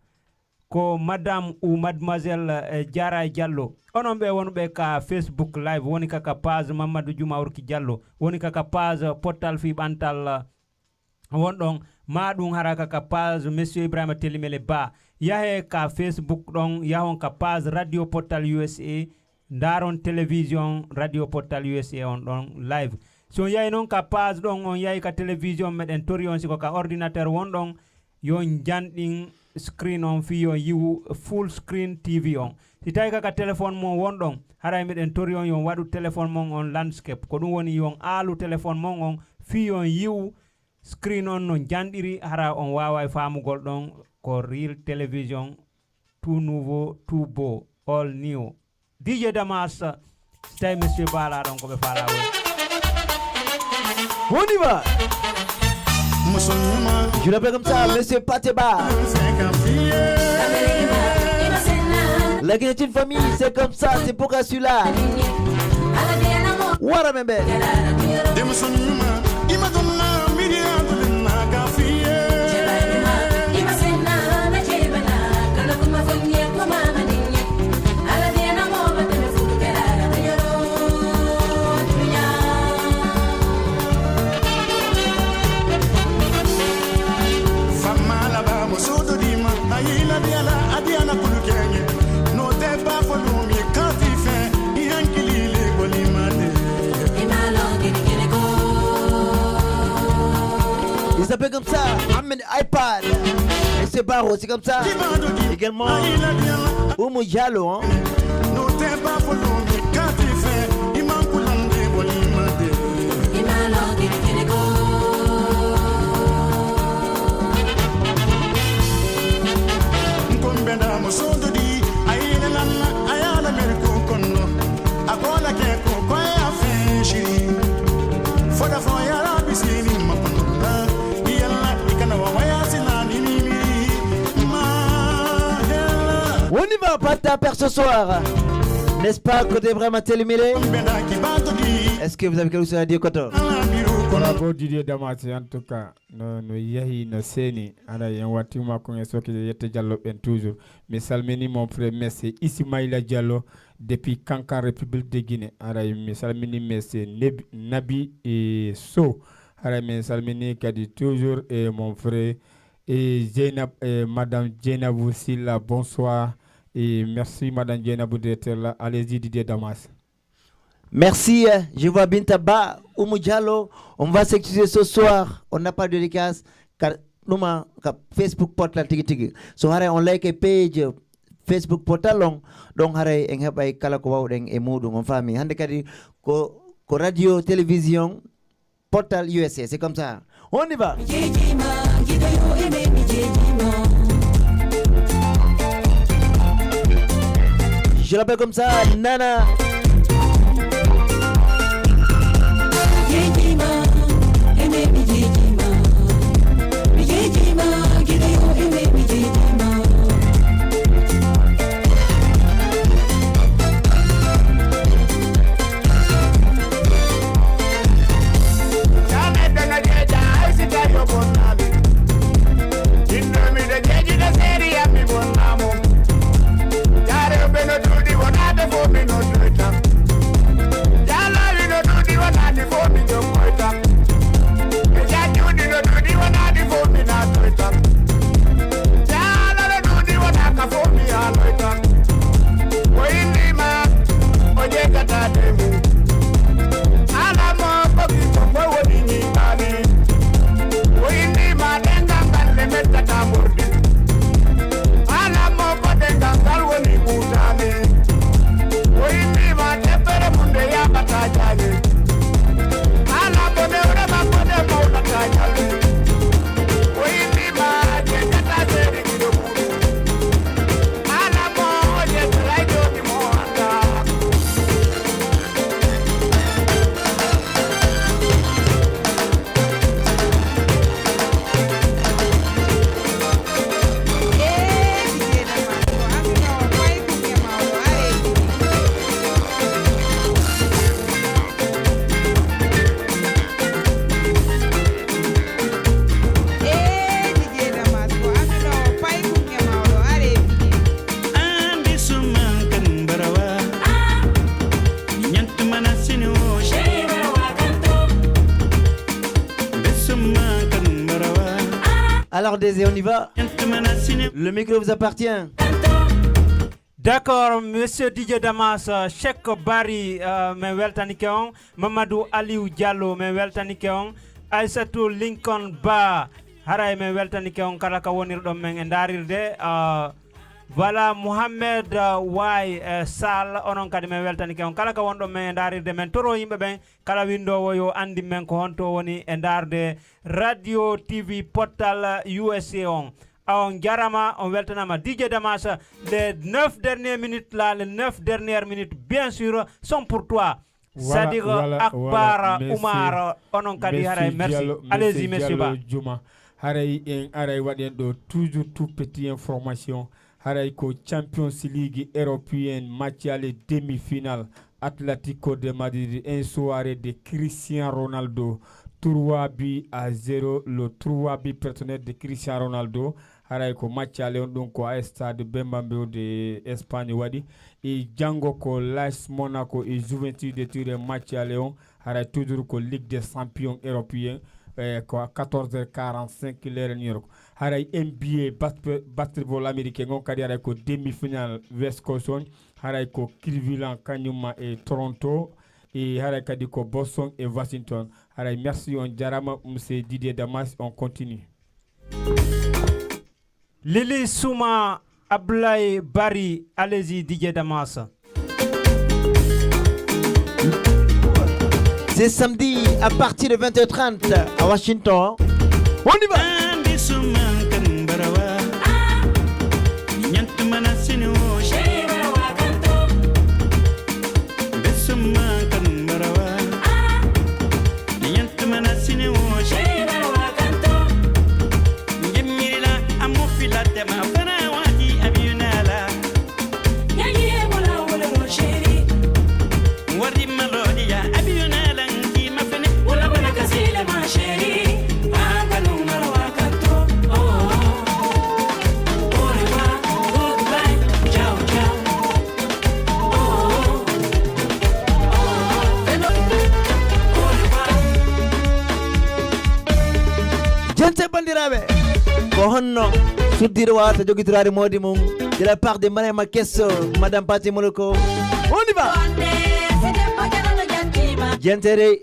ko madame ou mademoiselle Diara Diallo onon be wonbe ka Facebook live woni kaka page Mamadou Djouma Urki Diallo woni kaka page Portal fi bantal wondon madum haraka ka page monsieur Ibrahima Telimele Ba yahe ka Facebook don yahon ka page radio Portal USA daron télévision radio Portal USA on don live so yahi non ka page don on yahi ka télévision meden torion siko ka ordinateur wondon yon janding screen on fi yon yiwu full screen TV on si tawi ka téléphone mon wondon haray meden torion yon wadu téléphone mon on landscape ko dum woni yon alu téléphone mon on fi yon yiwu screen on no jandiri hara on wawa famugol don ko real television tout nouveau tout beau all new DJ Damas stay monsieur Bala donc be fala On y va. Je l'appelle comme ça, monsieur Pateba. La guinée est une famille, c'est comme ça, c'est pour celui-là. Voilà mes belles. Il s'appelle comme ça, Ahmed iPad. Et c'est Barreau, c'est comme ça. Également, Oumou Diallo, hein. On y va, pas de taper ce soir. N'est-ce pas, côté vraiment télémélé? Est-ce que vous avez quelque chose à dire, Koto? Bravo Didier Damati, en tout cas, no yahi no seni, ala yan watima ko ngeso ke yette Diallo ben toujours. Mais salmini mon frère Messi Ismaïla Diallo depuis Kankan République de Guinée. Ala mi salmini Messi Nabi et So. Ala mi salmini kadi toujours et mon frère et Zainab madame Zainabou Silla, bonsoir et merci madame Zainabou d'être là. Allez-y Didier Damas. Merci, je vois Bintaba, Oumou Diallo. On va s'excuser ce soir. On n'a pas de dédicace car nous Facebook Portal tigi tigi. So hare on like a page Facebook Portal long. Donc hare en heba kala ko wawden e mudum on famille. Hande kadi ko radio télévision Portal USA. C'est comme ça. On y va. Je l'appelle comme ça, Nana. tarder et on y va. Le micro vous appartient. D'accord, monsieur DJ Damas, Cheikh Bari, me weltanike on, Mamadou Aliou Diallo, me weltanike on, Aissatou Lincoln Ba, haray me weltanike on kala ka wonirɗo men e darirde, voilà Mohamed Way Sall onon kadi me weltanike on kala ka wonɗo men e darirde men toro yimɓe ɓen kala windowo yo andi men ko honto woni e darde radio TV portal USA on. On Garama, on weltanama DJ Damas. Les 9 dernières minutes là, les 9 dernières minutes, bien sûr, sont pour toi. C'est-à-dire Akbar Oumar, onon kadi haray, merci. Allez-y, monsieur Ba. Haray en aray waden do toujours tout petit information. Haray ko Champions League européenne match aller demi-finale Atlético de Madrid, une soirée de Cristiano Ronaldo. 3-0, le 3 partenaire de Cristiano Ronaldo. Haray ko match ale on donc ko stade Bernabeu de Espagne wadi e jango ko l'AS Monaco et Juventus de Turin match ale on haray toujours ko Ligue des Champions européens ko 14h45 l'heure New York haray NBA basketball américain on kadi haray ko demi-finale West Coast haray ko Cleveland Kanyuma et Toronto et haray kadi ko Boston et Washington. Haray merci on jarama monsieur Didier Damas, on continue. Lili Souma Ablaye Bari, allez-y DJ Damas. C'est samedi à partir de 20h30 à Washington. On y va. Honno suddire wata jogitorade modi mum de la part de Mariama Kesso, Madame Pati Moloko. On y va. Gentere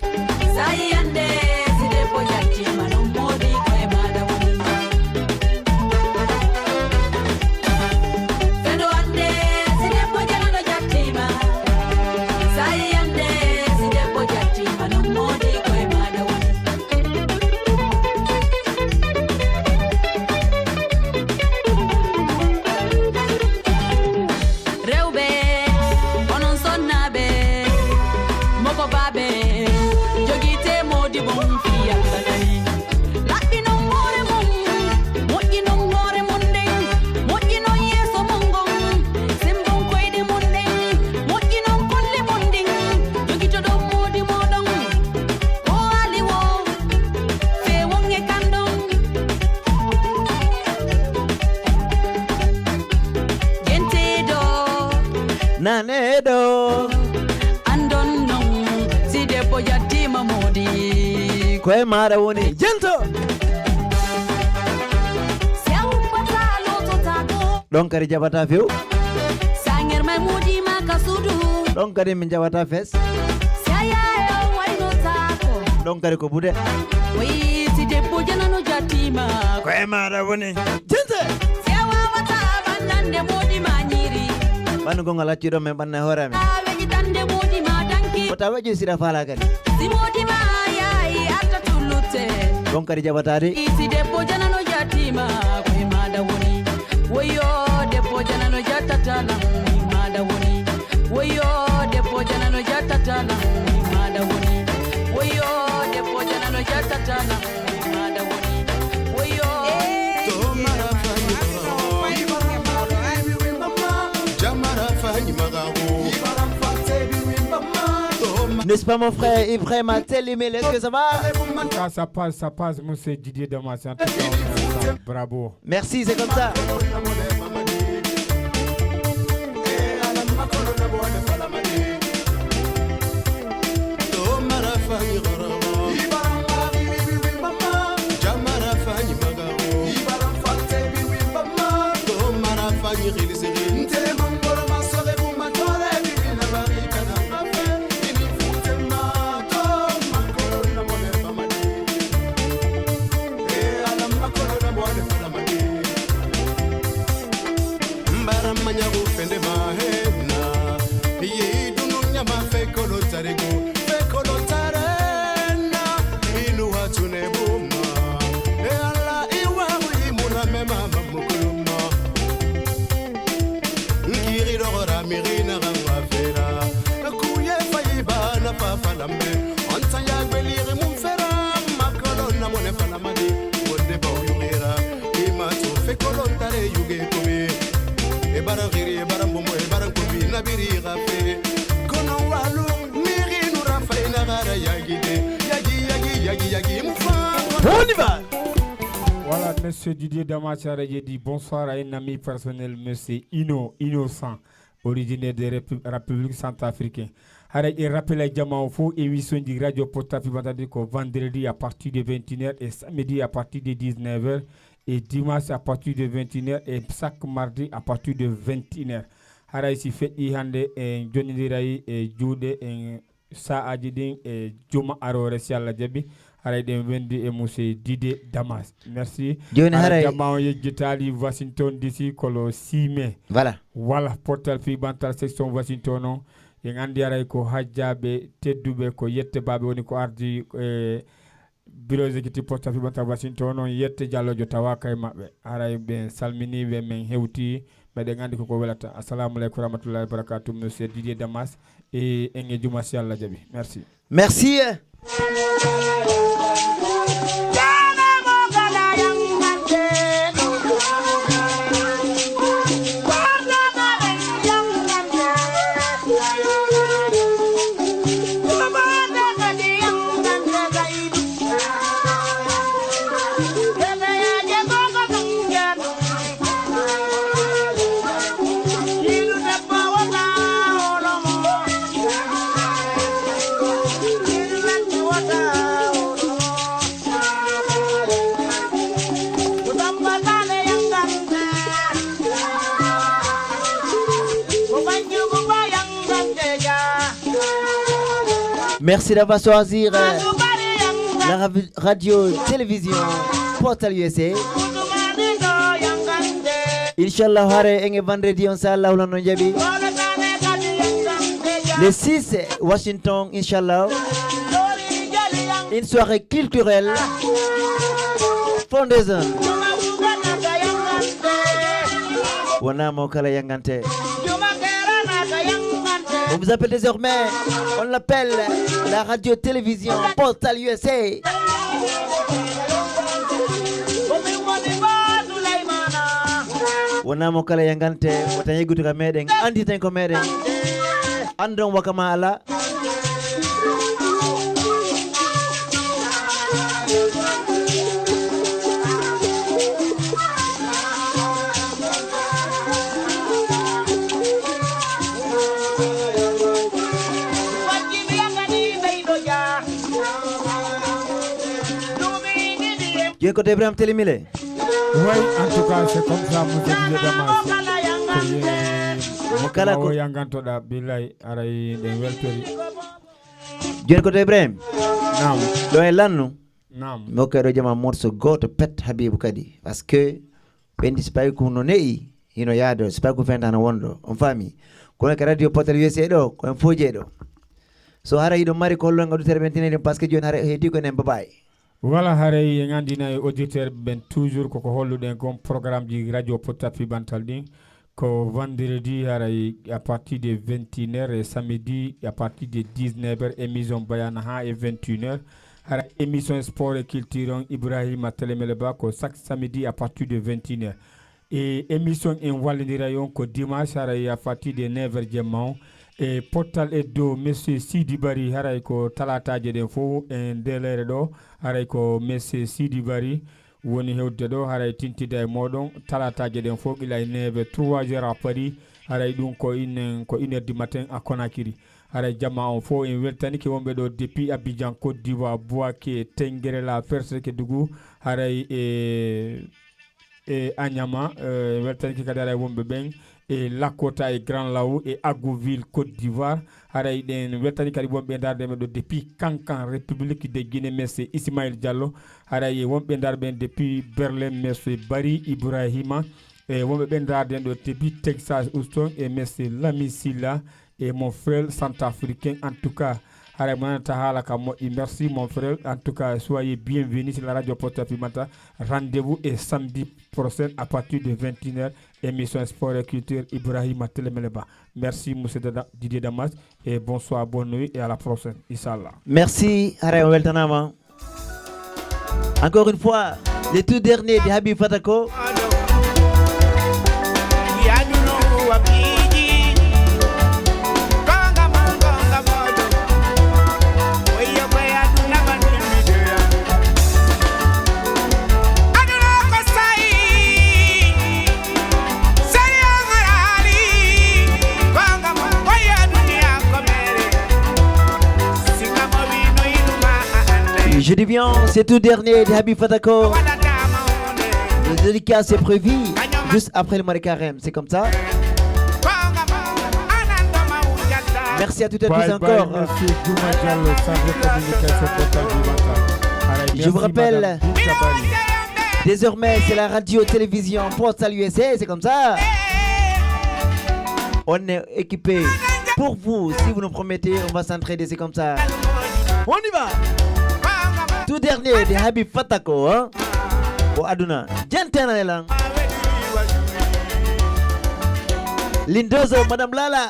Nanedo Andon no si depo yatima modi Kwe mara woni Jento Don kari jabata fiu Sanger mai modi makasudu Don kari min jabata fes Saya waino tako Don kari ko bude Wai si depo janano yatima Kwe mara woni Jento Siawa wata banande modi manyiri Banu gonga la chido me banna horami Aweji tande modi madanki Kota weji sira fala kadi Si modi mayai ata tulute Don kari jabatari Isi depo janano yatima Kwe mada woni Woyo depo janano yatatala Mada woni Woyo depo janano yatatala Mada woni Woyo depo janano yatatala Mada woni Woyo N'est-ce pas mon frère Ibrahim Atelimel, est-ce que ça va? Ça passe, monsieur Didier Damas. Bravo. Merci, c'est comme ça. banyi rilisiri ntele mangoro masore bumatore bibina barika na ngafe ini fute mato makoro na mone famadi ala makoro na mone famadi mbara manya ufende mahena ye dununya mafe kolo tarego fe kolo tarena inu hatune buma ala iwa muna mema mamukuluma ngiri dogora mirina gangwa fera kuye faiba na papalambe onta ya belire mun fera makolo na mone fanamadi wonde ba yurira ima to fe kolo tare yuge komi e barangiri e barambomo e barankobi na biri gafe kono walu miri nu rafaina gara yagide yagi mufa On y va. Voilà, monsieur Didier Damachara, j'ai dit bonsoir à un ami personnel, monsieur Innocent, originaire de République centrafricaine. Il rappelle à Diamant Fou, émission du Radio Porta Fibantadico, vendredi à partir de 21h et samedi à partir de 19h et dimanche à partir de 21h et chaque mardi à partir de 21h. Hara ici fait ihande et Johnny Dirai et Jude et Sa Adidin et Juma Arore Siala Djabi. Hara den wendi et monsieur Didier Damas. Merci. Johnny Hara Diamant Yegitali Washington DC kolo 6 mai. Voilà portal Fibantal section Washington. En andi aray ko hajjabe teddube ko yette babe woni ko ardi bureau exécutif porta Fibantal Washington on yette jallojo tawa kay mabbe aray be salmini be men hewti be de andi ko welata assalamu alaykum warahmatullahi wabarakatuh monsieur Didier Damas et enge juma si Allah jabi merci. Merci d'avoir choisi la radio-télévision Portal USA. Inch'Allah, hare enge vendredi on s'allah ou non jabi. Le 6 Washington, Inch'Allah. Une soirée culturelle. Fondaison. Wana mokala yangante. On vous appelle désormais, on l'appelle la radio-télévision Portal USA. Wana mokala yangante, watanye gutuka meden, andi tenko meden, andon wakama ala. Tu es côté Ibrahim Télémilé? Oui, en tout cas, c'est comme ça, monsieur Didier Damas. Mokalako yanganto da bilay aray den weltori. Tu es côté Ibrahim? Naam. Do e lannu? Naam. Moke do jama morso goto pet Habibou kadi parce que bendi spay ko no nei hino yaado spay ko fentana wondo on fami ko ka radio Portal USA do ko foje do so hara yido mari ko longa do terbentinede parce que joni hara hedi ko nem babay. Voilà, Harry, ngandina auditeur ben toujours ko holluden comme programme du radio Portal Fibantal din ko vendredi Harry à partir de 21h et samedi à partir de 19h émission Bayana ha et 21h Harry émission sport et culture Ibrahima Telemeleba ko chaque samedi à partir de 21h et émission en walindirayon ko dimanche Harry à partir de 9h jemma et Portal Edo monsieur Sidi Bari haray ko talataje den fo en delere do haray ko monsieur Sidi Bari woni hewde do haray tintida e modon talataje den fo ila 9 3h à Paris haray dum ko 1h du matin à Conakry haray jama on fo en weltani ke wonbe do depuis Abidjan Côte d'Ivoire Bouaké Tengere la Perse ke dugu haray et Agnama weltani kadi ara wonɓe ɓen e Lakota e Grand Laou et Agouville Côte d'Ivoire haray ɗen weltani kadi wonɓe darde men ɗo depuis Kankan République de Guinée merci Ismaël Diallo haray wonɓe darde men depuis Berlin merci Bari Ibrahima et wonɓe ɓen darde ɗo depuis Texas Houston et merci Lami Silla et mon frère centrafricain en tout cas merci mon frère en tout cas soyez bienvenus sur la radio Portal Fimanta. Rendez-vous est samedi prochain à partir de 21h émission sport et culture Ibrahima Telemeleba. Merci monsieur Didier Damas et bonsoir, bonne nuit et à la prochaine Inch'Allah. Merci Harry Weltanama. Encore une fois le tout dernier de Habib Fatako. Je dis bien, c'est tout dernier de Habib Fatako. Le dédicace est prévu juste après le mois de carême, c'est comme ça. Merci à toutes et tous encore. Je vous rappelle, désormais c'est la radio-télévision Portal USA, c'est comme ça. On est équipé pour vous, si vous nous promettez, on va s'entraider, c'est comme ça. On y va. Tout dernier de Habib Fatako, hein? Oh Aduna, Gentena Elang. Lindozo, Madame Lala.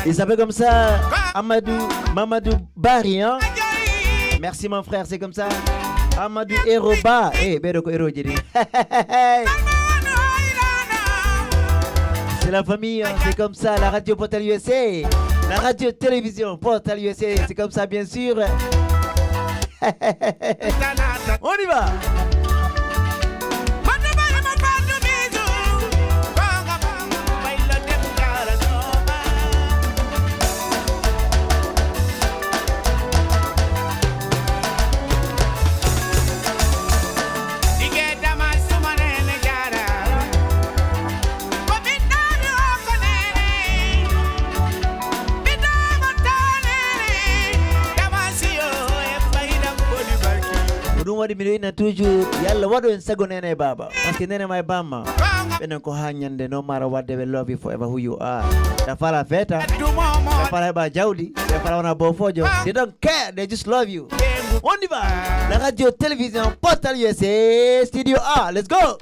Il s'appelle comme ça, Mamadou Bari, hein? Merci mon frère, c'est comme ça. Amadou Eroba. Eh, Beroko Ero Jiri. C'est la famille, hein? C'est comme ça, la radio Portal USA. La radio-télévision Portal USA, c'est comme ça, bien sûr. On y va! Wadi milioina toujours yalla wado en sago nene baba parce que nene my bama benen ko hanyande no mara wadde we love you forever who you are da fala feta da fala ba jawdi da fala wana bo fojo they don't care, they just love you. On y va, la radio télévision Portal USA studio A, let's go.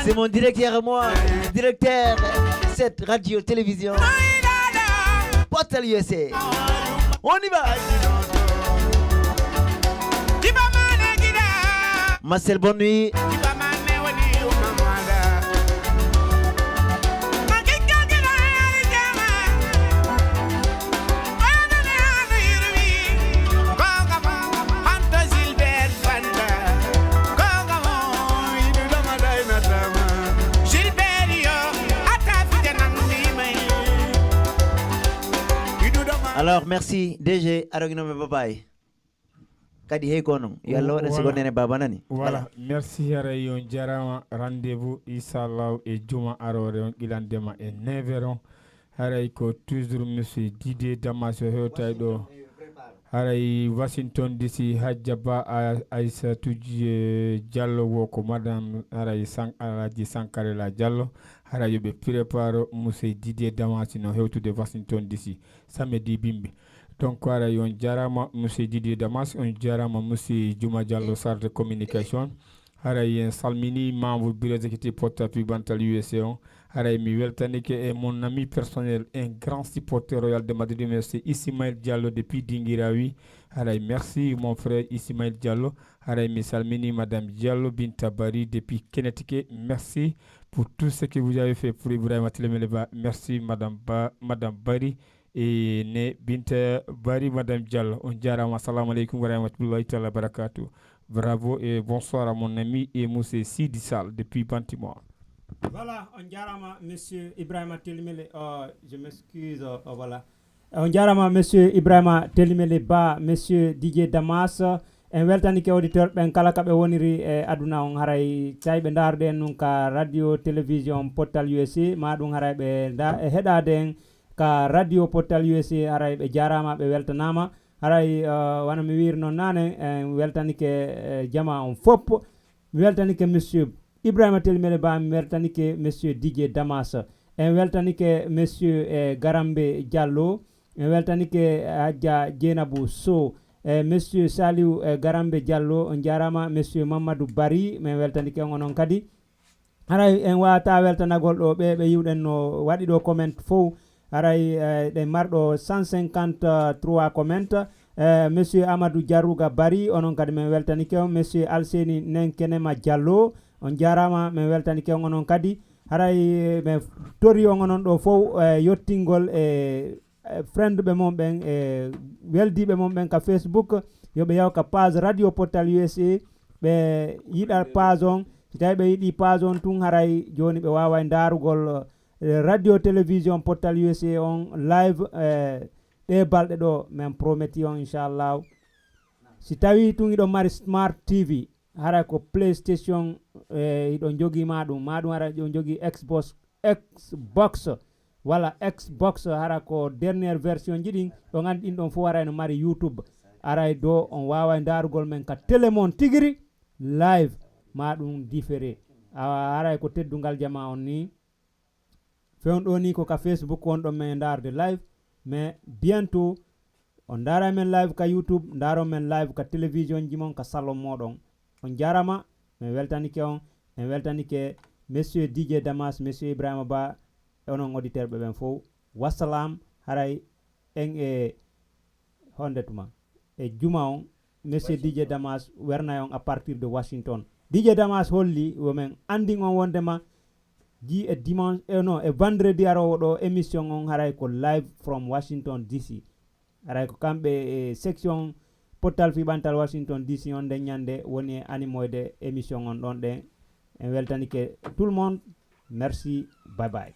C'est mon directeur à moi, directeur de cette radio-télévision Portal USA. On y va. Marcel, bonne nuit. Alors merci DG Aroginome Babaye. Kadi hey kono yalla wada sigo nene baba nani. Voilà, merci Arayon Jarama, rendez-vous inshallah et Juma arore on ilandema e 9h. Haray ko toujours monsieur Didier Damas hewtay do. haray Washington DC hajjaba Aissatou Diallo wo ko madame haray Alaji Sankarela Diallo haray yoɓe prépare monsieur Didier Damasi no hewtude Washington DC samedi bimbi. Donc haray on jarama monsieur Didier Damas, on jarama monsieur Juma Diallo chargé communication. Haray en salmini membre bureau exécutif Portal Bantal USA on. Haray mi weltanike et mon ami personnel, un grand supporter royal de Madrid, merci Ismaël Diallo depuis Dingirawi. Haray merci mon frère Ismaël Diallo. Haray mi salmini madame Diallo Binta Bari depuis Connecticut. Merci pour tout ce que vous avez fait pour Ibrahima Telemeleba. Merci madame Bari et ne Binta Bari madame Diallo. On jarama assalamu alaikum wa rahmatullahi ta'ala barakatuh. Bravo et bonsoir à mon ami et monsieur Sidi Sall depuis Baltimore. Voilà, on jarama monsieur Ibrahima Telimele, je m'excuse, voilà. On jarama monsieur Ibrahima Telimele ba monsieur DJ Damas, en weltanike auditeur ben kala kabe woniri aduna on haray taybe darde nun ka radio télévision Portal USA ma dum haray be hedaden ka radio Portal USA haray be jarama be weltanama haray wana mi wirno nane weltanike jama on fop mi weltanike monsieur Ibrahima Telimele ba mi weltanike monsieur DJ Damas en weltanike monsieur Garambe Diallo en weltanike Adja Jenabou Sow monsieur Saliou Garambe Diallo on jarama monsieur Mamadou Bari men weltanike onon kadi haray en wata weltanagol do be yiwden no wadi do comment fo haray de mardo 153 comment monsieur Amadou Diarouga Bari onon kadi men weltanike monsieur Alseni Nenkenema Diallo on jarama men weltanike onon kadi haray men tori onon do fo yottingol friend be mon ben weldi be mon ben ka Facebook yobe yaw ka page radio Portal USA be yidar page on tay be yidi page on tun haray joni be wawa darugol radio télévision Portal USA on live de balde do men prometi on inshallah si tawi tun ido mari smart TV haray ko PlayStation ido jogi madum haray do jogi Xbox wala Xbox hara ko dernière version jidin do gandi din don fu wara no mari YouTube aray do on wawa darugol men ka télémon tigiri live ma dum différé aray ko teddungal jama on ni fewn do ni ko ka Facebook on do men darde live mais bientôt on dara men live ka YouTube daro men live ka télévision jimon ka salon modon on jarama men weltanike on en weltanike monsieur DJ Damas monsieur Ibrahima Ba onon auditeur be ben fo wassalam haray en hondetuma juma on monsieur DJ Damas werna on à partir de Washington. DJ Damas holli women anding on wondema ji e dimanche e vendredi aro do émission on haray ko live from Washington DC haray ko kambe section Portal Bantal Washington DC on de nyande woni animoyde émission on don de en weltanike tout le monde. Merci, bye bye.